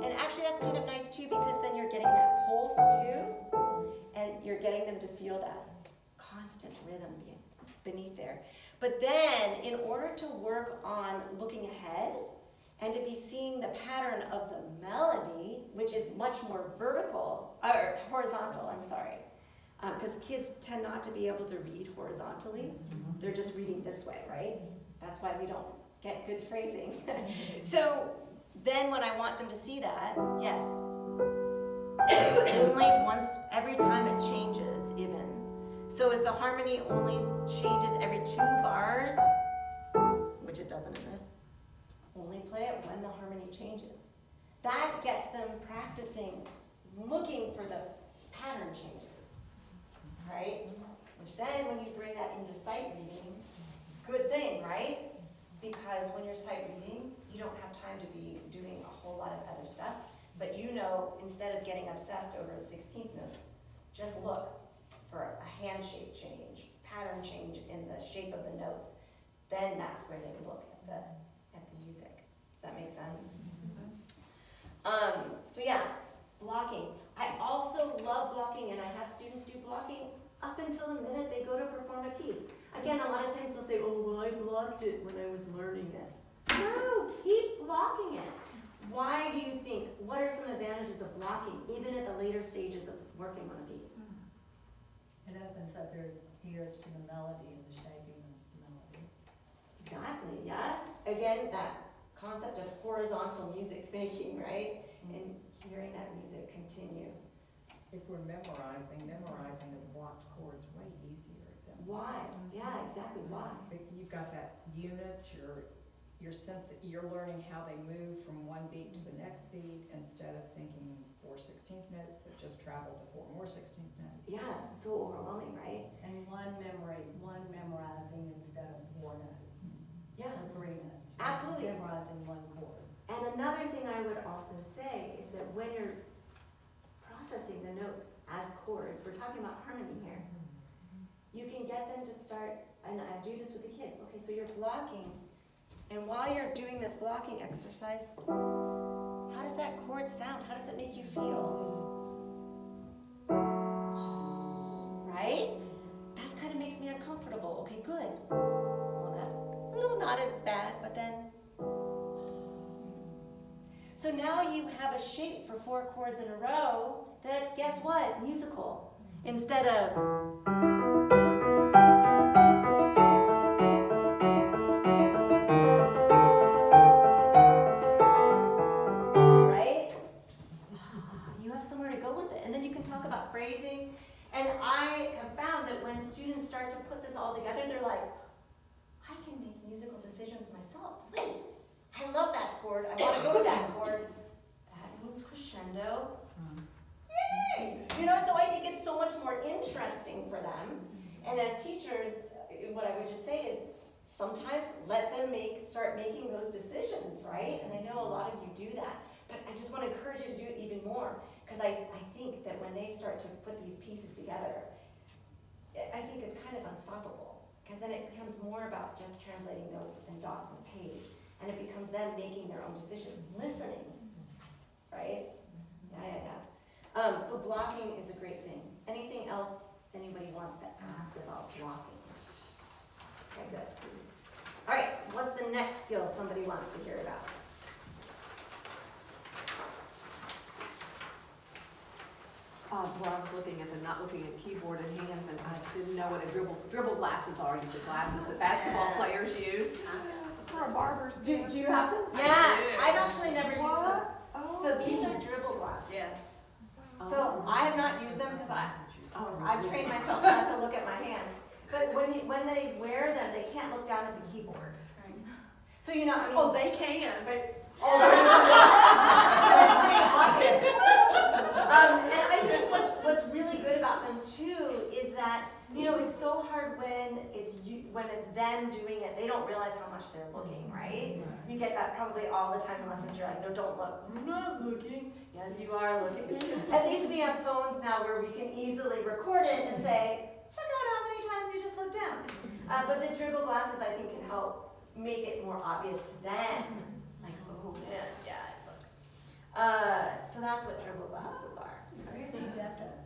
S2: And actually that's kind of nice too, because then you're getting that pulse too, and you're getting them to feel that constant rhythm beneath there. But then in order to work on looking ahead, and to be seeing the pattern of the melody, which is much more vertical, or horizontal, I'm sorry. Because kids tend not to be able to read horizontally. They're just reading this way, right? That's why we don't get good phrasing. So then when I want them to see that, yes, only once, every time it changes even. So if the harmony only changes every 2 bars, which it doesn't in this, only play it when the harmony changes. That gets them practicing looking for the pattern changes, right? Which then when you bring that into sight reading, good thing, right? Because when you're sight reading, you don't have time to be doing a whole lot of other stuff, but you know, instead of getting obsessed over the 16th notes, just look for a hand shape change, pattern change in the shape of the notes. Then that's where they look at the music. Does that make sense? So yeah, blocking. I also love blocking, and I have students do blocking up until the minute they go to perform a piece. Again, a lot of times they'll say, oh, well, I blocked it when I was learning it. No, keep blocking it. Why do you think, what are some advantages of blocking, even at the later stages of working on a piece?
S6: It opens up your ears to the melody and the shaping of the melody.
S2: Exactly, yeah. Again, that concept of horizontal music making, right? And hearing that music continue.
S4: If we're memorizing is blocked chords way easier than.
S2: Why? Yeah, exactly, why?
S4: You've got that unit, you're learning how they move from one beat to the next beat instead of thinking 4 16th notes that just travel to 4 more 16th notes.
S2: Yeah, so overwhelming, right?
S6: And one memorizing instead of 4 notes.
S2: Yeah.
S6: Or 3 notes.
S2: Absolutely.
S6: memorized in one chord.
S2: And another thing I would also say is that when you're processing the notes as chords, we're talking about harmony here, you can get them to start, and I do this with the kids. Okay, so you're blocking, and while you're doing this blocking exercise, how does that chord sound? How does it make you feel? Right? That kind of makes me uncomfortable. Okay, good. Well, that's a little not as bad, but then. So now you have a shape for 4 chords in a row that's, guess what? Musical. Instead of. Right? You have somewhere to go with it. And then you can talk about phrasing. And I have found that when students start to put this all together, they're like, I can make musical decisions myself. Wait, I love that chord. I want to go with that chord. That means crescendo. Yay! You know, so I think it's so much more interesting for them. And as teachers, what I would just say is sometimes let them start making those decisions, right? And I know a lot of you do that. But I just want to encourage you to do it even more. Because I think that when they start to put these pieces together, I think it's kind of unstoppable. Because then it becomes more about just translating notes and dots on the page. And it becomes them making their own decisions, listening, right? Yeah. So blocking is a great thing. Anything else anybody wants to ask about blocking? Okay, good. All right, what's the next skill somebody wants to hear about?
S1: Well, I was looking at them, not looking at keyboard and hands, and I didn't know what a dribble glasses are. These are glasses that basketball players use. Or barbers. Do you have some?
S2: Yeah, I've actually never used them.
S1: Oh.
S2: So these are dribble glasses.
S5: Yes.
S2: So I have not used them because I've trained myself not to look at my hands. But when they wear them, they can't look down at the keyboard. So I mean.
S5: Oh, they can, but.
S2: Oh, that's pretty obvious. And I think what's really good about them too is that it's so hard when it's them doing it. They don't realize how much they're looking, right? You get that probably all the time in lessons. You're like, no, don't look. I'm not looking. Yes, you are looking. At least we have phones now where we can easily record it and say, check out how many times you just looked down. But the dribble glasses, I think, can help make it more obvious to them. Like, oh man, yeah, look. So that's what dribble glasses are.
S6: Where do you get those?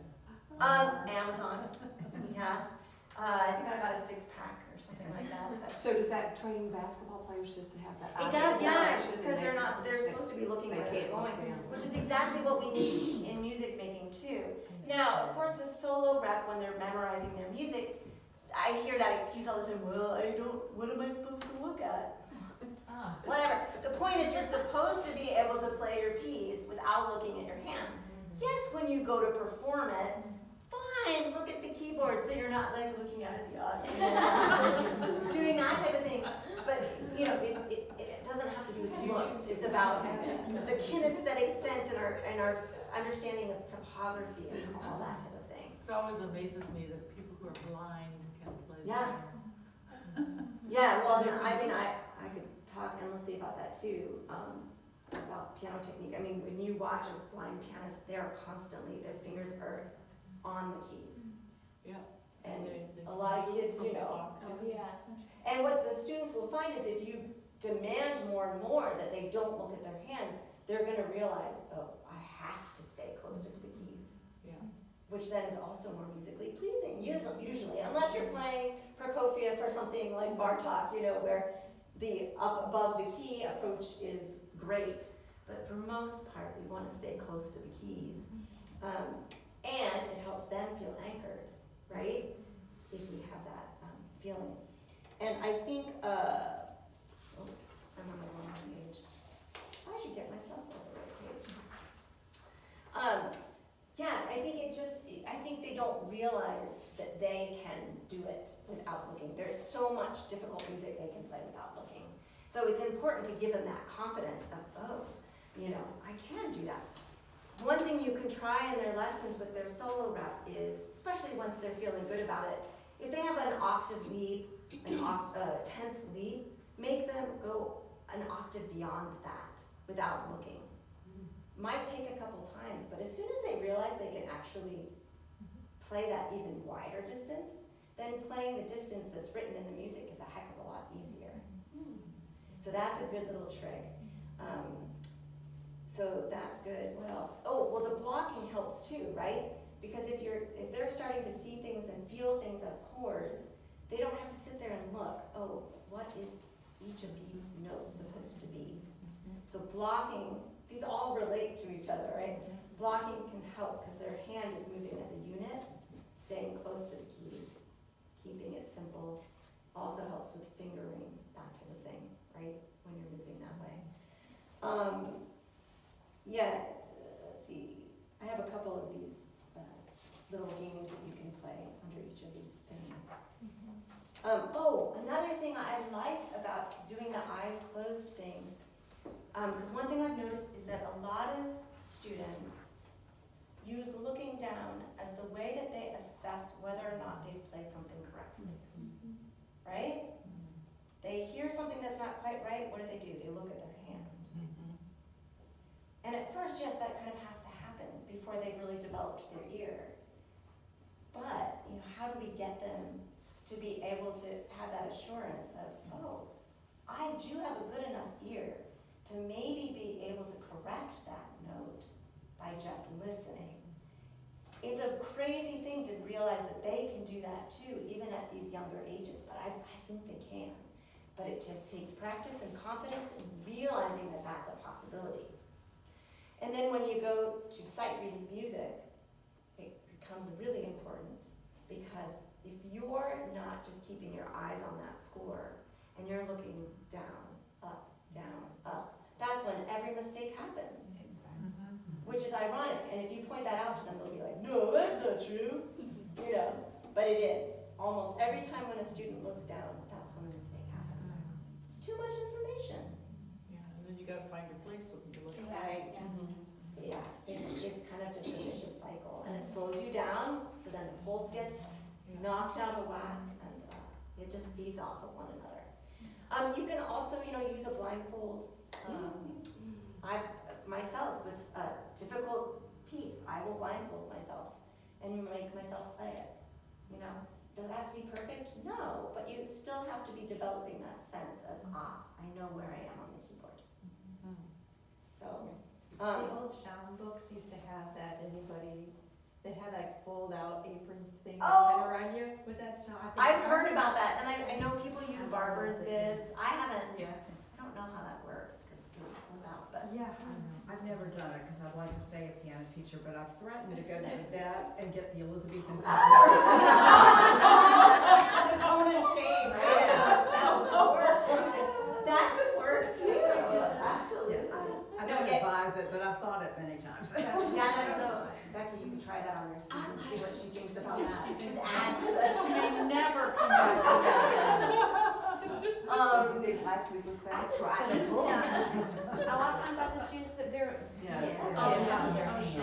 S2: Amazon. Yeah. I think I got a 6-pack or something like that.
S1: So does that train basketball players just to have that?
S2: It does, yeah,
S1: obvious
S2: because
S1: direction and
S2: they're supposed to be looking
S1: they
S2: where they're
S1: can't look
S2: going,
S1: down.
S2: which is exactly what we need in music making too. Now, of course, with solo rep, when they're memorizing their music, I hear that excuse all the time, well, what am I supposed to look at? Whatever. The point is you're supposed to be able to play your piece without looking at your hands. Yes, when you go to perform it, fine, look at the keyboard so you're not like looking out at the audience, doing that type of thing. But it doesn't have to do with looks. It's about the kinesthetic sense and our understanding of topography and all that type of thing.
S11: It always amazes me that people who are blind can play the
S2: Yeah.
S11: piano.
S2: Yeah, well, I mean, I could talk endlessly about that too, about piano technique. I mean, when you watch a blind pianist, their fingers are on the keys.
S11: Yeah.
S2: And
S11: They
S2: a lot of kids, And what the students will find is if you demand more and more that they don't look at their hands, they're gonna realize, oh, I have to stay closer to the keys.
S11: Yeah.
S2: Which then is also more musically pleasing, usually, unless you're playing Prokofiev or something like Bartok, where the up above the key approach is great. But for most part, we want to stay close to the keys. And it helps them feel anchored, right? If we have that feeling. And I think, oops, I'm on the wrong page. I should get myself on the right page. I think they don't realize that they can do it without looking. There's so much difficult music they can play without looking. So it's important to give them that confidence of, I can do that. One thing you can try in their lessons with their solo rep is, especially once they're feeling good about it, if they have an octave lead, a 10th lead, make them go an octave beyond that without looking. Might take a couple times, but as soon as they realize they can actually play that even wider distance, then playing the distance that's written in the music is a heck of a lot easier. So that's a good little trick. So that's good. What else? Oh, well, the blocking helps too, right? Because if they're starting to see things and feel things as chords, they don't have to sit there and look, oh, what is each of these notes supposed to be? So blocking, these all relate to each other, right? Blocking can help because their hand is moving as a unit, staying close to the keys, keeping it simple. Also helps with fingering, that type of thing, right? When you're moving that way. Let's see. I have a couple of these little games that you can play under each of these things. Another thing I like about doing the eyes closed thing, because one thing I've noticed is that a lot of students use looking down as the way that they assess whether or not they've played something correctly. Right? They hear something that's not quite right, what do? They look at their hand. And at first, yes, that kind of has to happen before they've really developed their ear. But, how do we get them to be able to have that assurance of, oh, I do have a good enough ear to maybe be able to correct that note by just listening. It's a crazy thing to realize that they can do that too, even at these younger ages, but I think they can. But it just takes practice and confidence and realizing that that's a possibility. And then when you go to sight reading music, it becomes really important, because if you're not just keeping your eyes on that score and you're looking down, up, that's when every mistake happens. Which is ironic, and if you point that out to them, they'll be like, no, that's not true. But it is. Almost every time when a student looks down, that's when a mistake happens. It's too much information.
S11: Yeah, and then you gotta find your place looking to look at.
S2: Right. Yeah, it's kind of just a vicious cycle, and it slows you down, so then the pulse gets knocked out of whack, and it just feeds off of one another. You can also, use a blindfold. I've myself, with a difficult piece, I will blindfold myself and make myself play it. Does it have to be perfect? No, but you still have to be developing that sense of, I know where I am on the keyboard. So,
S12: the old Shaman books used to have that. They had like fold out apron thing that went around you. Was that Shaman?
S2: I've heard about that, and I know people use barber's bibs. I haven't.
S12: Yeah.
S2: I don't know how that works because it would slip out, but.
S12: Yeah.
S4: I've never done it because I'd like to stay a piano teacher, but I've threatened to go to the vet and get the Elizabethan.
S2: The cone of shame, right? That could work too. Absolutely.
S4: I don't advise it, but I've thought it many times.
S2: Yeah, I don't know. Becky, you can try that on your student, see what she thinks about that. Just add to that.
S8: She may never come back to that.
S1: You think last week was
S10: I
S1: better?
S10: just put a book. A lot of times I just use that they're.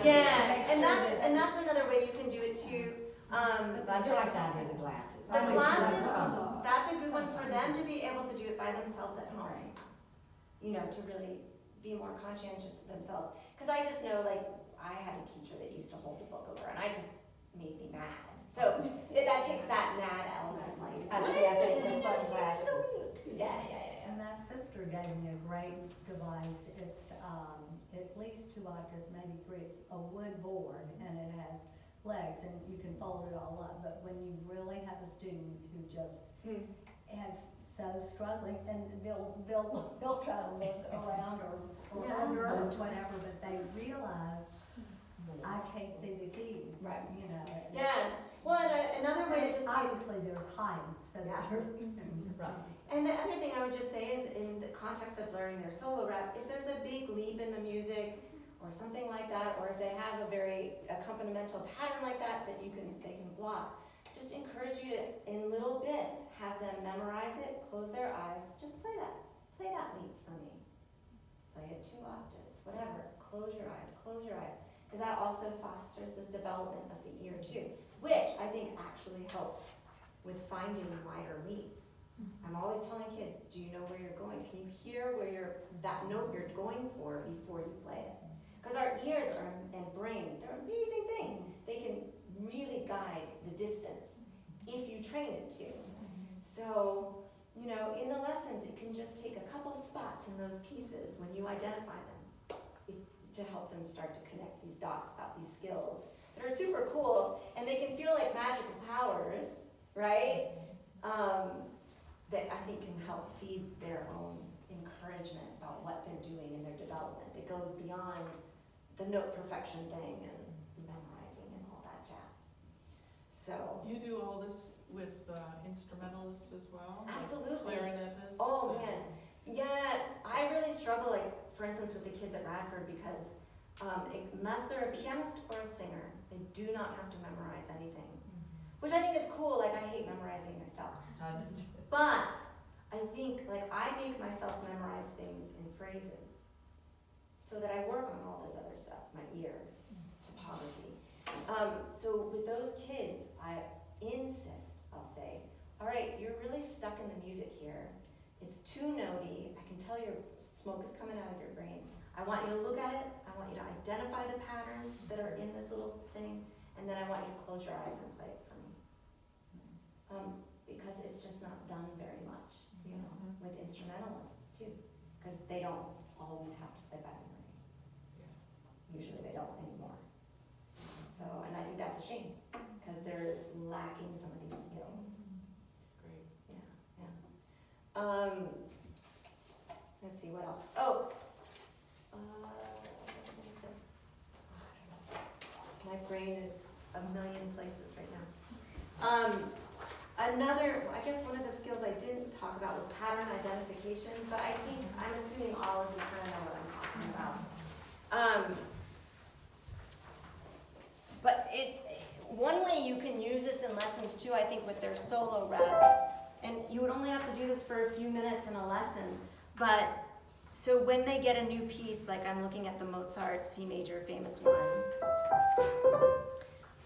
S2: Yeah, and that's another way you can do it too.
S7: I do like the idea of the glasses.
S2: The glasses, that's a good one for them to be able to do it by themselves at home. To really be more conscientious of themselves. Because I just know, I had a teacher that used to hold the book over, and I just made me mad. So that takes that mad element.
S7: I think the fun glasses.
S2: Yeah.
S6: And my sister gave me a great device. It's at least 2 octaves, maybe 3. It's a wood board, and it has legs, and you can fold it all up. But when you really have a student who just is so struggling, and they'll try to look around or under or whatever, but they realize I can't see the keys.
S2: Right.
S6: And
S2: Yeah. Well, and another way to just do.
S6: obviously there's height, so that you're
S2: And the other thing I would just say is, in the context of learning their solo rap, if there's a big leap in the music or something like that, or if they have a very accompanimental pattern like that they can block, just encourage you to, in little bits, have them memorize it, close their eyes, just play that leap for me. Play it 2 octaves, whatever. Close your eyes, because that also fosters this development of the ear too, which I think actually helps with finding wider leaps. I'm always telling kids, do you know where you're going? Can you hear that note you're going for before you play it? Because our ears and brain, they're amazing things. They can really guide the distance if you train it to. So, in the lessons, it can just take a couple spots in those pieces when you identify them to help them start to connect these dots about these skills that are super cool, and they can feel like magical powers, right? That I think can help feed their own encouragement about what they're doing in their development that goes beyond the note perfection thing and memorizing and all that jazz. So.
S11: You do all this with instrumentalists as well?
S2: Absolutely.
S11: Like clarinetists?
S2: Oh man, yeah, I really struggle, like, for instance, with the kids at Radford because unless they're a pianist or a singer, they do not have to memorize anything. Which I think is cool, like I hate memorizing myself. But I think, like, I make myself memorize things in phrases so that I work on all this other stuff, my ear, topography. So with those kids, I insist, I'll say, all right, you're really stuck in the music here. It's too notey. I can tell your smoke is coming out of your brain. I want you to look at it. I want you to identify the patterns that are in this little thing, and then I want you to close your eyes and play it for me. Because it's just not done very much, with instrumentalists too, because they don't always have to play by memory. Usually they don't anymore. So, and I think that's a shame, because they're lacking some of these skills.
S11: Great.
S2: Yeah. Let's see, what else? Oh, what was I gonna say? My brain is a million places right now. I guess one of the skills I didn't talk about was pattern identification, but I'm assuming all of you kind of know what I'm talking about. But one way you can use this in lessons too, I think, with their solo rep, and you would only have to do this for a few minutes in a lesson, but so when they get a new piece, like I'm looking at the Mozart C major famous one,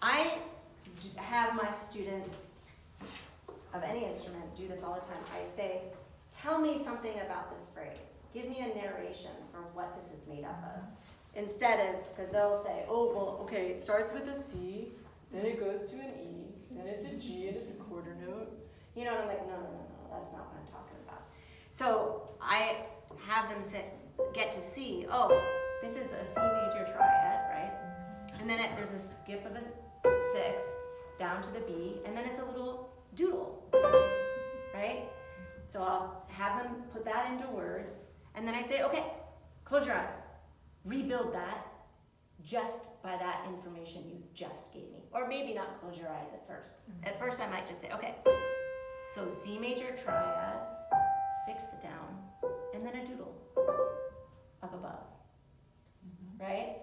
S2: I have my students of any instrument do this all the time. I say, tell me something about this phrase. Give me a narration for what this is made up of. Instead of, because they'll say, oh, well, okay, it starts with a C, then it goes to an E, then it's a G, and it's a quarter note. And I'm like, no, that's not what I'm talking about. So I have them get to see, oh, this is a C major triad, right? And then there's a skip of a 6 down to the B, and then it's a little doodle, right? So I'll have them put that into words, and then I say, okay, close your eyes. Rebuild that just by that information you just gave me. Or maybe not close your eyes at first. At first I might just say, okay, so C major triad, 6th down, and then a doodle up above, right?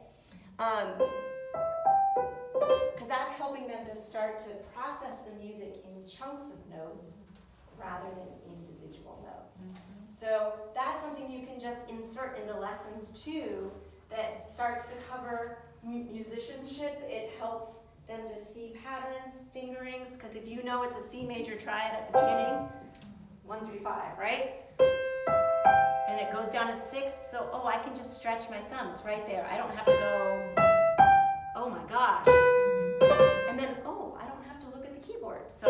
S2: Because that's helping them to start to process the music in chunks of notes rather than individual notes. So that's something you can just insert into lessons too, that starts to cover musicianship. It helps them to see patterns, fingerings, because if you know it's a C major triad at the beginning, 1 3 5, right? And it goes down to 6th, so I can just stretch my thumb. It's right there. I don't have to go, oh my gosh. And then, I don't have to look at the keyboard. So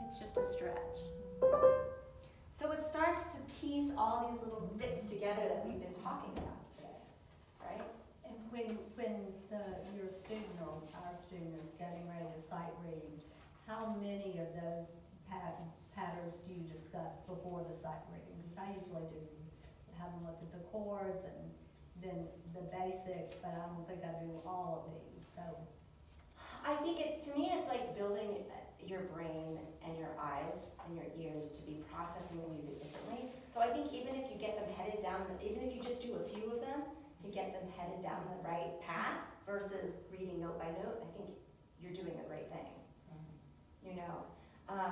S2: it's just a stretch. So it starts to piece all these little bits together that we've been talking about today, right?
S6: And when your student or our student is getting ready to sight read, how many of those patterns do you discuss before the sight reading? Because I usually do have them look at the chords and then the basics, but I don't think I do all of these. So
S2: I think to me it's like building your brain and your eyes and your ears to be processing the music differently. So I think even if you get them headed down, even if you just do a few of them to get them headed down the right path versus reading note by note, I think you're doing a great thing.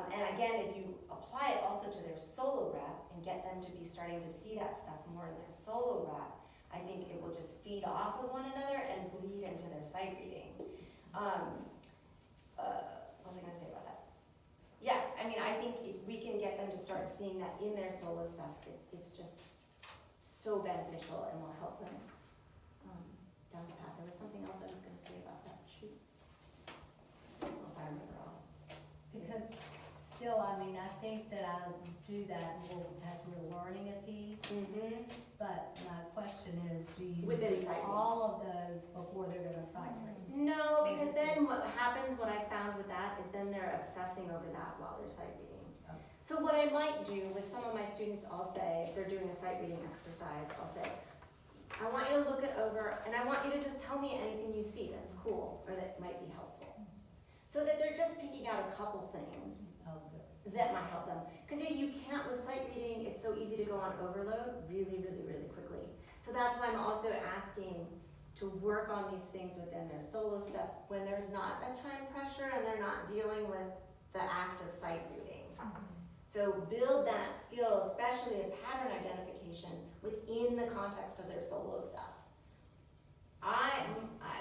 S2: And again, if you apply it also to their solo rep and get them to be starting to see that stuff more in their solo rep, I think it will just feed off of one another and bleed into their sight reading. What was I going to say about that? Yeah, I mean, I think if we can get them to start seeing that in their solo stuff, it's just so beneficial and will help them down the path. There was something else I was gonna say about that, shoot. I don't know if I remember all.
S6: Because still, I mean, I think that I do that as we're learning a piece,
S2: Mm-hmm.
S6: but my question is, do you
S2: Within
S6: do
S2: sight reading.
S6: all of those before they're gonna sight read?
S2: No, because then what happens, what I found with that, is then they're obsessing over that while they're sight reading.
S6: Okay.
S2: So what I might do with some of my students, I'll say, if they're doing a sight reading exercise, I'll say, I want you to look it over, and I want you to just tell me anything you see that's cool, or that might be helpful. So that they're just picking out a couple things
S6: Oh, good.
S2: that might help them. Because you can't, with sight reading, it's so easy to go on overload really, really, really quickly. So that's why I'm also asking to work on these things within their solo stuff when there's not a time pressure and they're not dealing with the act of sight reading. So build that skill, especially a pattern identification, within the context of their solo stuff. I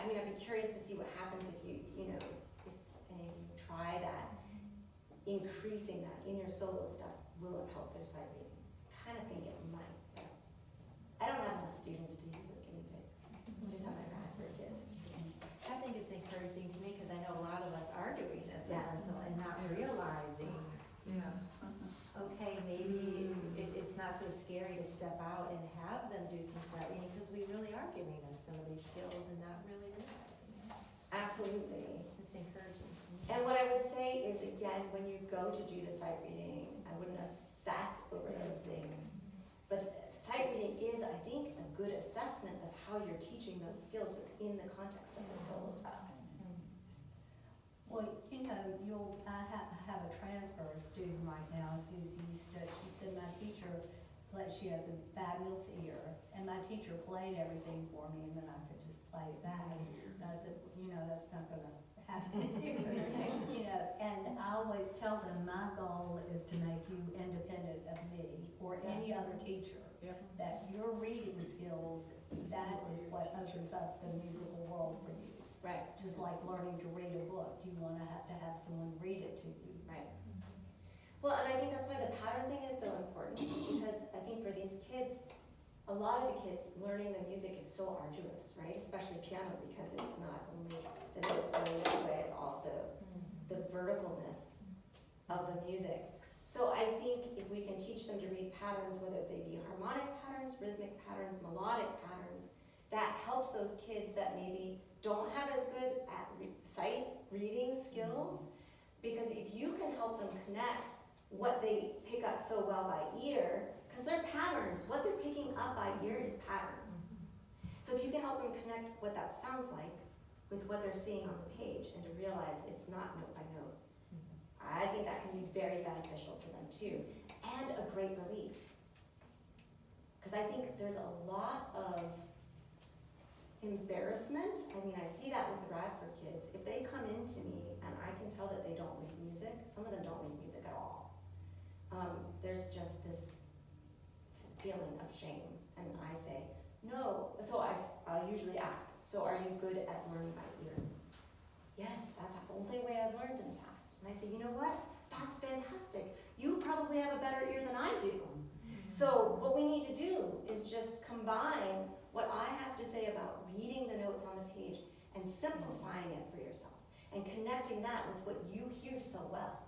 S2: mean, I'd be curious to see what happens if if any of you try that. Increasing that in your solo stuff, will it help their sight reading? Kind of think it might, but I don't have enough students to use as guinea pigs. I just have my Radford kids.
S12: I think it's encouraging to me because I know a lot of us are doing this with
S2: Yeah.
S12: ourselves and not realizing,
S11: Yes.
S12: okay, maybe it's not so scary to step out and have them do some sight reading because we really are giving them some of these skills and not really realizing it.
S2: Absolutely.
S12: It's encouraging.
S2: And what I would say is, again, when you go to do the sight reading, I wouldn't obsess over those things. But sight reading is, I think, a good assessment of how you're teaching those skills within the context of your solo stuff.
S6: Well, you know, I have a transfer student right now who's used to, she said my teacher, she has a fabulous ear, and my teacher played everything for me, and then I could just play it back. And I said, you know, that's not gonna happen here, you know, and I always tell them, my goal is to make you independent of me or any other teacher.
S11: Yep.
S6: That your reading skills, that is what opens up the musical world for you.
S2: Right.
S6: Just like learning to read a book, you wanna have to have someone read it to you.
S2: Right. Well, and I think that's why the pattern thing is so important, because I think for these kids, a lot of the kids, learning the music is so arduous, right? Especially piano, because it's not only the notes going this way, it's also the verticalness of the music. So I think if we can teach them to read patterns, whether they be harmonic patterns, rhythmic patterns, melodic patterns, that helps those kids that maybe don't have as good at sight reading skills, because if you can help them connect what they pick up so well by ear, because they're patterns, what they're picking up by ear is patterns. So if you can help them connect what that sounds like with what they're seeing on the page and to realize it's not note by note, I think that can be very beneficial to them too, and a great relief. Because I think there's a lot of embarrassment. I mean, I see that with the Radford kids. If they come into me and I can tell that they don't read music, some of them don't read music at all. There's just this feeling of shame, and I say, no. So I'll usually ask, so are you good at learning by ear? Yes, that's the only way I've learned in the past. And I say, you know what? That's fantastic. You probably have a better ear than I do. So what we need to do is just combine what I have to say about reading the notes on the page and simplifying it for yourself and connecting that with what you hear so well.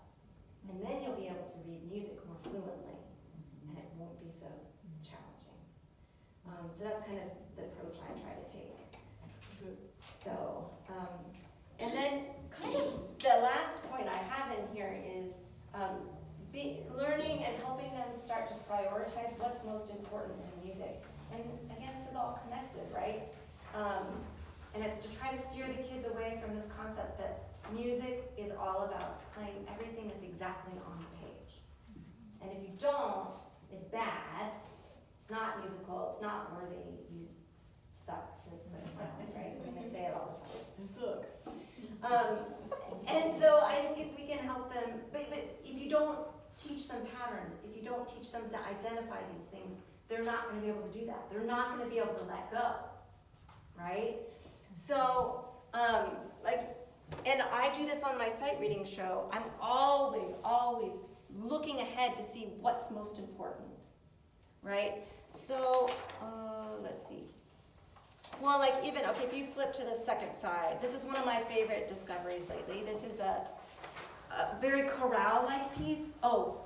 S2: And then you'll be able to read music more fluently, and it won't be so challenging. So that's kind of the approach I try to take. So, and then kind of the last point I have in here is learning and helping them start to prioritize what's most important in music. And again, this is all connected, right? And it's to try to steer the kids away from this concept that music is all about playing everything that's exactly on the page. And if you don't, it's bad, it's not musical, it's not worthy, you suck, to put it mildly, right? I mean, they say it all the time, you suck. And so I think if we can help them, but if you don't teach them patterns, if you don't teach them to identify these things, they're not gonna be able to do that. They're not gonna be able to let go, right? So, and I I do this on my sight reading show, I'm always, always looking ahead to see what's most important, right? So, let's see. Well, like even, okay, if you flip to the second side, this is one of my favorite discoveries lately. This is a very chorale-like piece. Oh,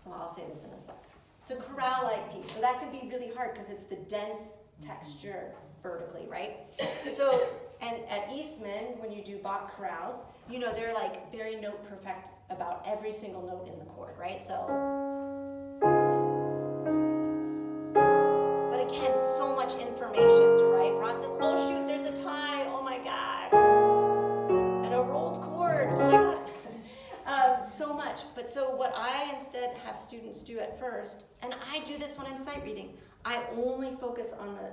S2: well, I'll say this in a sec. It's a chorale-like piece, so that can be really hard because it's the dense texture vertically, right? So, and at Eastman, when you do Bach chorales, you know, they're like very note perfect about every single note in the chord, right? So, but again, so much information to write, process. Oh shoot, there's a tie, oh my God. And a rolled chord, oh my God. So much, but so what I instead have students do at first, and I do this when I'm sight reading, I only focus on the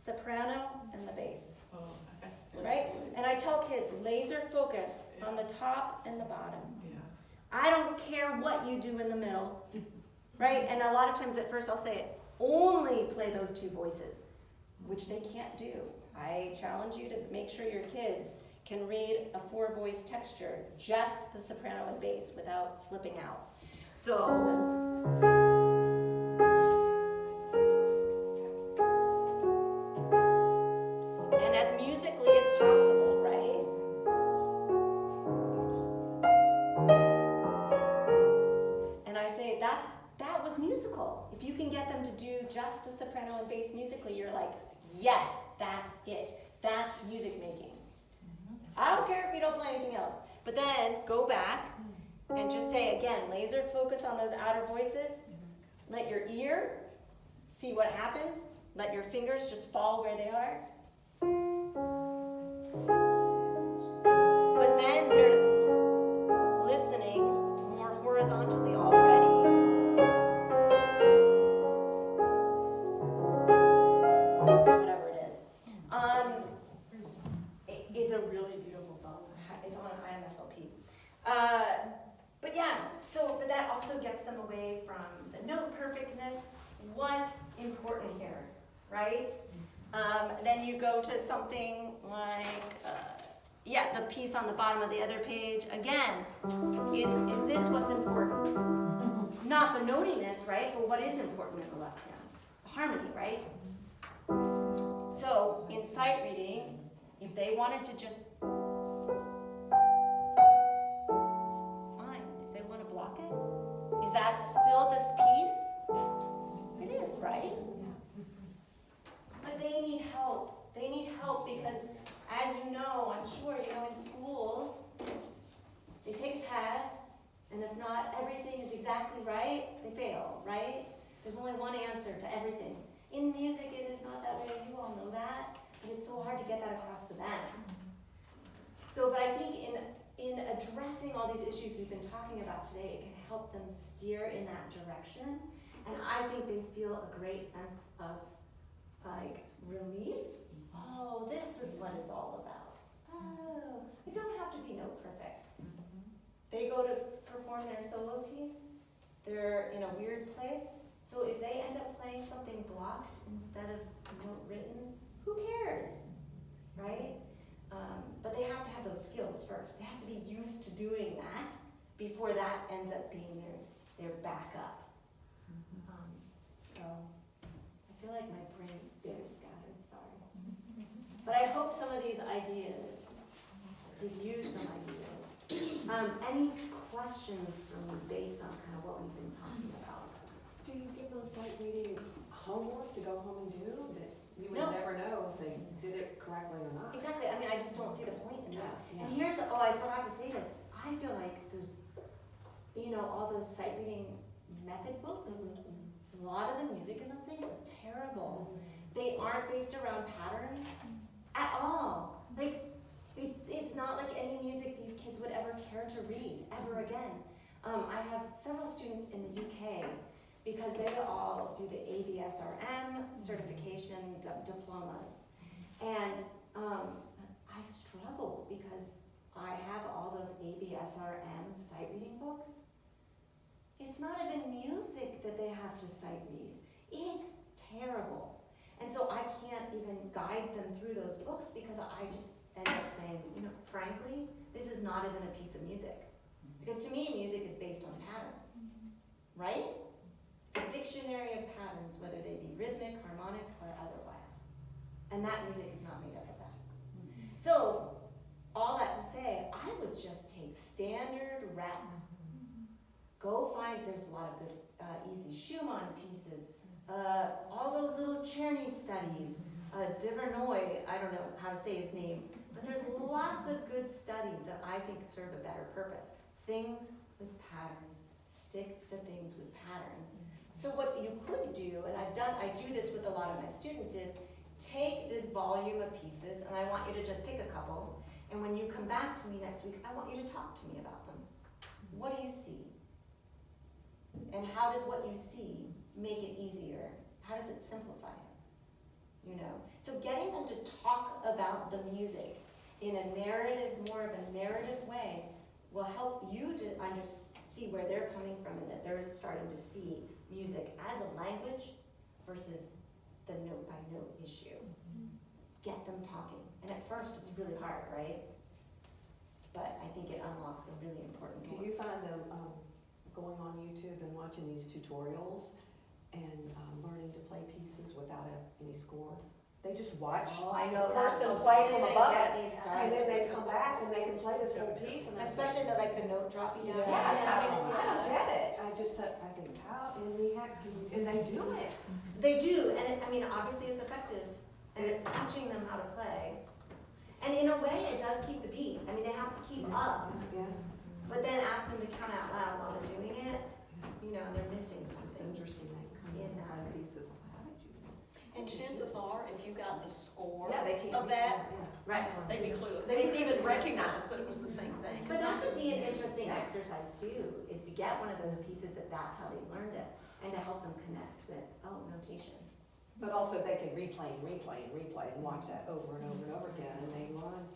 S2: soprano and the bass,
S11: Oh, okay.
S2: right? And I tell kids, laser focus on the top and the bottom.
S11: Yes.
S2: I don't care what you do in the middle, right? And a lot of times at first I'll say, only play those two voices, which they can't do. I challenge you to make sure your kids can read a 4-voice texture, just the soprano and bass, without flipping out. So, and as musically as possible, right? And I say that was musical. If you can get them to do just the soprano and bass musically, you're like, yes, that's it. That's music making. I don't care if you don't play anything else. But then go back and just say again, laser focus on those outer voices. Let your ear see what happens. Let your fingers just fall where they are. But then they're listening more horizontally already. Whatever it is. It's a really beautiful song. It's on IMSLP. But yeah, but that also gets them away from the note perfectness. What's important here, right? Then you go to something like, the piece on the bottom of the other page. Again, is this what's important? Not the notiness, right? But what is important in the left hand? The harmony, right? So in sight reading, if they wanted to just, fine. If they want to block it, is that still this piece? It is, right? But they need help. They need help because, as you know, I'm sure, in schools, they take a test, and if not everything is exactly right, they fail, right? There's only one answer to everything. In music, it is not that way. You all know that. But it's so hard to get that across to them. So, but I think in addressing all these issues we've been talking about today, it can help them steer in that direction. And I think they feel a great sense of, like, relief. Oh, this is what it's all about. Oh, it don't have to be note perfect. They go to perform their solo piece. They're in a weird place. So if they end up playing something blocked instead of note written, who cares, right? But they have to have those skills first. They have to be used to doing that before that ends up being their backup. So I feel like my brain is very scattered, sorry. But I hope some of these ideas, give you some ideas. Any questions from me based on kind of what we've been talking about?
S1: Do you give them sight reading homework to go home and do that you would
S2: No.
S1: never know if they did it correctly or not?
S2: Exactly, I mean, I just don't see the point in that.
S1: Yeah.
S2: And here's, I forgot to say this, I feel like there's, all those sight reading method books, a lot of the music in those things is terrible. They aren't based around patterns at all. Like, it's not like any music these kids would ever care to read, ever again. I have several students in the UK because they all do the ABSRM certification diplomas. And I struggle because I have all those ABSRM sight reading books. It's not even music that they have to sight read. It's terrible. And so I can't even guide them through those books because end up saying, frankly, this is not even a piece of music. Because to me, music is based on patterns, right? A dictionary of patterns, whether they be rhythmic, harmonic, or otherwise. And that music is not made up of that. So, all that to say, I would just take standard rap. Go find, there's a lot of good, easy Schumann pieces, all those little Czerny studies, Divernoy, I don't know how to say his name, but there's lots of good studies that I think serve a better purpose. Things with patterns, stick to things with patterns. So what you could do, and I do this with a lot of my students, is take this volume of pieces, and I want you to just pick a couple, and when you come back to me next week, I want you to talk to me about them. What do you see? And how does what you see make it easier? How does it simplify it? So getting them to talk about the music in a narrative, more of a narrative way, will help you to see where they're coming from and that they're starting to see music as a language versus the note by note issue. Get them talking. And at first it's really hard, right? But I think it unlocks a really important door.
S1: Do you find them going on YouTube and watching these tutorials and learning to play pieces without any score? They just watch
S2: I know
S1: the
S2: that.
S1: person
S2: So
S1: play
S2: don't
S1: from
S2: even
S1: above
S2: get
S1: it,
S2: me started.
S1: and then they come back and they can play this whole piece. And
S2: Especially the note dropping down.
S1: I
S2: Yes.
S1: don't get it. I think how in the heck can you, and they do it.
S2: They do, and obviously it's effective, and it's teaching them how to play. And in a way, it does keep the beat. They have to keep up,
S1: Yeah.
S2: but then ask them to count out loud while they're doing it. They're missing
S1: It's just
S2: something.
S1: interesting. They come
S2: In
S1: in
S2: that.
S1: play pieces. How did you do it?
S5: And chances are, if you got the score
S1: Yeah, they can't
S5: of that,
S2: Right.
S5: they'd be clueless. They wouldn't even recognize that it was the same thing. 'cause
S2: But that
S5: they
S2: could be an
S5: didn't.
S2: interesting exercise too, is to get one of those pieces that's how they learned it, and to help them connect with, notation.
S1: But also they can replay and watch that over and over and over again, and they learn.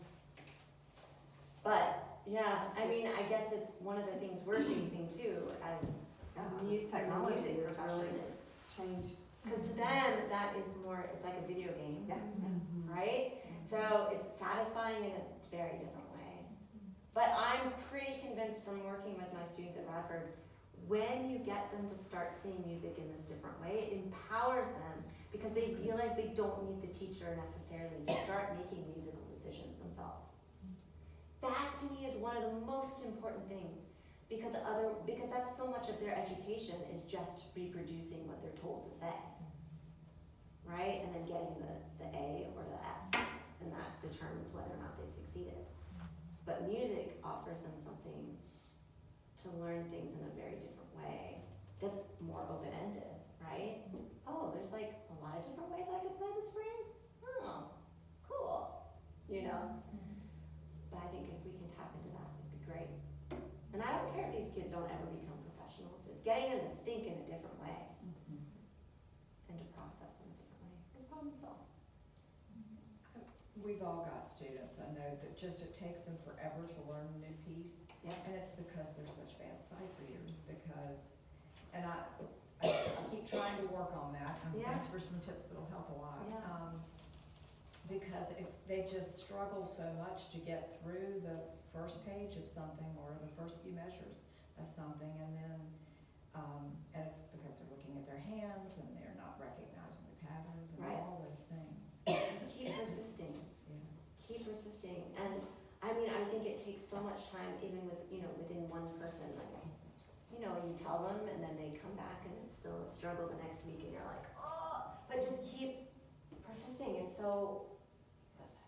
S2: But, yeah, I guess it's one of the things we're facing too, as music,
S1: technology
S2: music
S1: has
S2: profession
S1: really
S2: is.
S1: changed.
S2: Because to them, that is more, it's like a video game,
S1: Yeah.
S2: right? So it's satisfying in a very different way. But I'm pretty convinced from working with my students at Radford, when you get them to start seeing music in this different way, it empowers them because they realize they don't need the teacher necessarily to start making musical decisions themselves. That to me is one of the most important things because that's so much of their education is just reproducing what they're told to say. Right? And then getting the A or the F, and that determines whether or not they've succeeded. But music offers them something to learn things in a very different way that's more open-ended, right? Oh, there's like a lot of different ways I could play this phrase? Oh, cool. But I think if we can tap into that, it'd be great. And I don't care if these kids don't ever become professionals. It's getting them to think in a different way and to process in a different way and problem solve.
S4: We've all got students, I know, that just it takes them forever to learn a new piece.
S2: Yeah.
S4: And it's because they're such bad sight readers, and I keep trying to work on that, and
S2: Yeah.
S4: thanks for some tips that'll help a lot.
S2: Yeah.
S4: Because if they just struggle so much to get through the first page of something or the first few measures of something, and then, and it's because they're looking at their hands and they're not recognizing the patterns and
S2: Right.
S4: all those things.
S2: Just keep persisting.
S4: Yeah.
S2: Keep persisting. And I think it takes so much time even within one person. Like, you tell them and then they come back and it's still a struggle the next week and you're like, oh, but just keep persisting. And so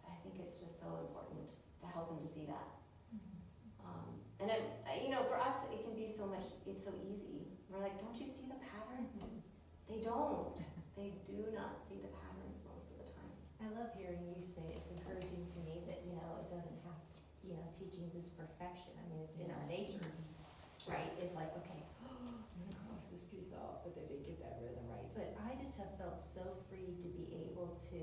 S2: I think it's just so important to help them to see that. And for us, it can be so much, it's so easy. We're like, don't you see the patterns? They don't. They do not see the patterns most of the time.
S12: I love hearing you say it's encouraging to me that, it doesn't have to, teaching this perfection. It's in our natures, right? It's like, okay, I'm gonna cross this piece off, but they didn't get that rhythm right. But I just have felt so free to be able to,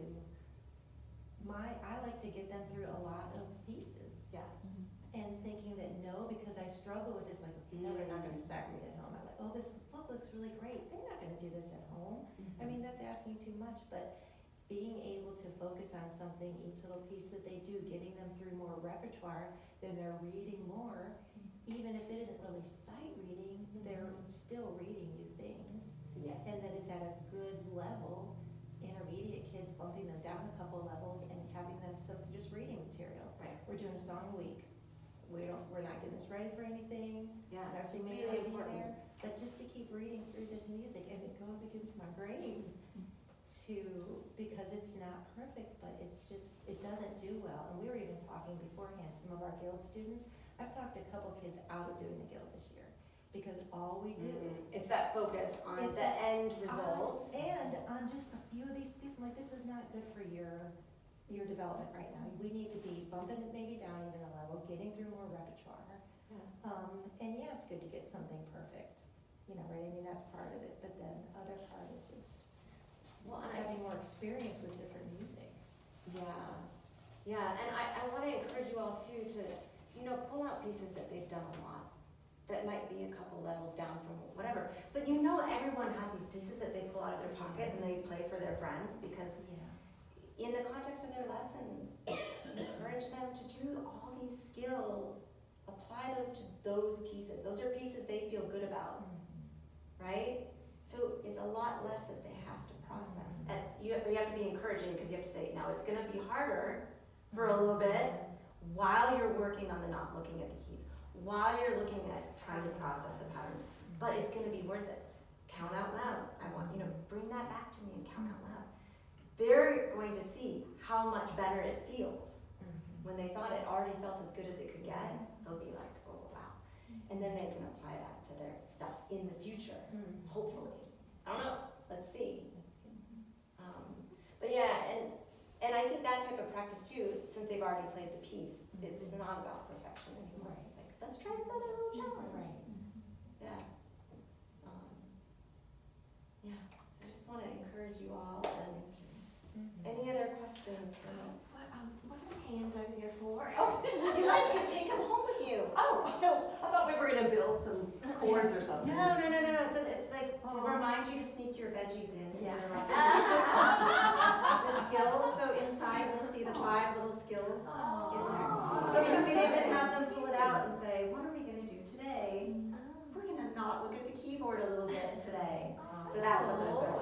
S12: I like to get them through a lot of pieces.
S2: Yeah.
S12: And thinking that no, because I struggle with this, like, okay, no, they're not gonna start read at home. I'm like, oh, this book looks really great. They're not gonna do this at home. That's asking too much, but being able to focus on something, each little piece that they do, getting them through more repertoire, then they're reading more. Even if it isn't really sight reading, they're still reading new things.
S6: Yes.
S12: And that it's at a good level. Intermediate kids bumping them down a couple levels and having them just reading material.
S7: Right.
S12: We're doing a song a week. We're not getting this ready for anything.
S7: Yeah,
S12: Our
S7: it's
S12: team may
S7: really
S12: not be
S7: important.
S12: there, but just to keep reading through this music, and it goes against my grain because it's not perfect, but it's just, it doesn't do well. And we were even talking beforehand, some of our guild students, I've talked a couple kids out of doing the guild this year, because all we do.
S7: It's that focus on
S12: It's
S7: the
S12: a-
S7: end result.
S12: And on just a few of these pieces, I'm like, this is not good for your development right now. We need to be bumping it maybe down even a level, getting through more repertoire. And yeah, it's good to get something perfect, right? I mean, that's part of it, but then other part is just having more experience with different music.
S7: Yeah, and I wanna encourage you all too to, pull out pieces that they've done a lot, that might be a couple levels down from whatever, but everyone has these pieces that they pull out of their pocket and they play for their friends, because in the context of their lessons, encourage them to do all these skills, apply those to those pieces. Those are pieces they feel good about, right? So it's a lot less that they have to process. And you have to be encouraging, because you have to say, now it's gonna be harder for a little bit while you're working on the not looking at the keys, while you're looking at trying to process the patterns, but it's gonna be worth it. Count out loud. I want, bring that back to me and count out loud. They're going to see how much better it feels. When they thought it already felt as good as it could get, they'll be like, oh, wow. And then they can apply that to their stuff in the future, hopefully. I don't know, let's see. But yeah, and I think that type of practice too, since they've already played the piece, it's not about perfection anymore. It's like, let's try this other little challenge.
S12: Right.
S7: Yeah. So I just want to encourage you all. And any other questions for me?
S12: What are the hands over there for?
S2: Oh, you guys can take them home with you.
S1: Oh, so I thought we were gonna build some chords or something.
S2: No. So it's like to remind you to sneak your veggies in.
S12: Yeah.
S2: The skills, so inside you'll see the 5 little skills in there. So you can even have them pull it out and say, what are we gonna do today? We're gonna not look at the keyboard a little bit today. So that's what those are.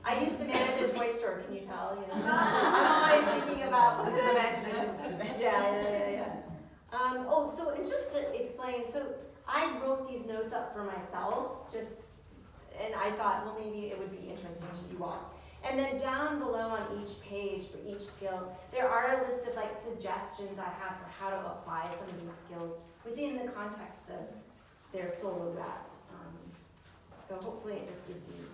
S2: I used to manage a toy store, can you tell? I'm always thinking about
S1: Was it imaginations today?
S2: Yeah. And just to explain, so I wrote these notes up for myself, and I thought, well, maybe it would be interesting to you all. And then down below on each page for each skill, there are a list of suggestions I have for how to apply some of these skills within the context of their solo rap. So hopefully it just gives you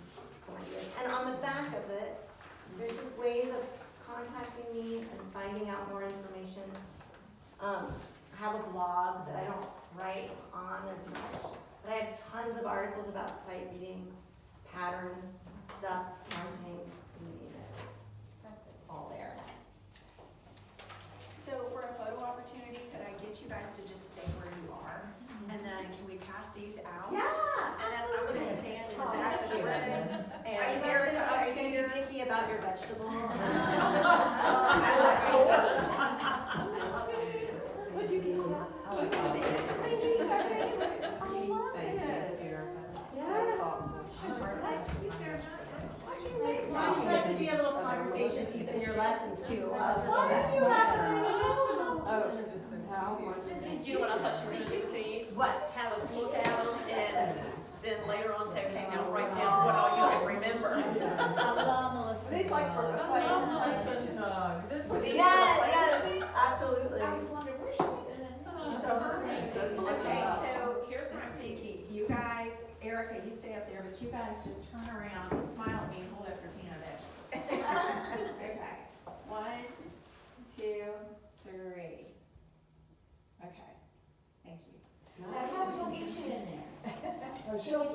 S2: some ideas. And on the back of it, there's just ways of contacting me and finding out more information. I have a blog that I don't write on as much, but I have tons of articles about sight reading, pattern stuff, counting, you name it. It's all there.
S10: So for a photo opportunity, could I get you guys to just stay where you are? And then can we pass these out?
S7: Yeah,
S10: And then I'm gonna stand in the back of the room.
S2: Are you
S10: And
S2: guys
S10: Erica,
S2: are you gonna be picky about your vegetables?
S1: What'd you do? I love this.
S2: Why would you like to be a little conversation piece in your lessons too?
S5: You know what I thought you were gonna do these?
S2: What?
S5: Have us look at them and then later on say, okay, now write down what all you can remember.
S1: These like for the play.
S2: Yeah, absolutely.
S10: I was wondering, where's she? Okay, so here's what I'm thinking. You guys, Erica, you stay up there, but you guys just turn around and smile at me and hold up your peanut vegetable. Okay. 1, 2, 3. Okay. Thank you.
S6: How do we get you in there?
S9: She'll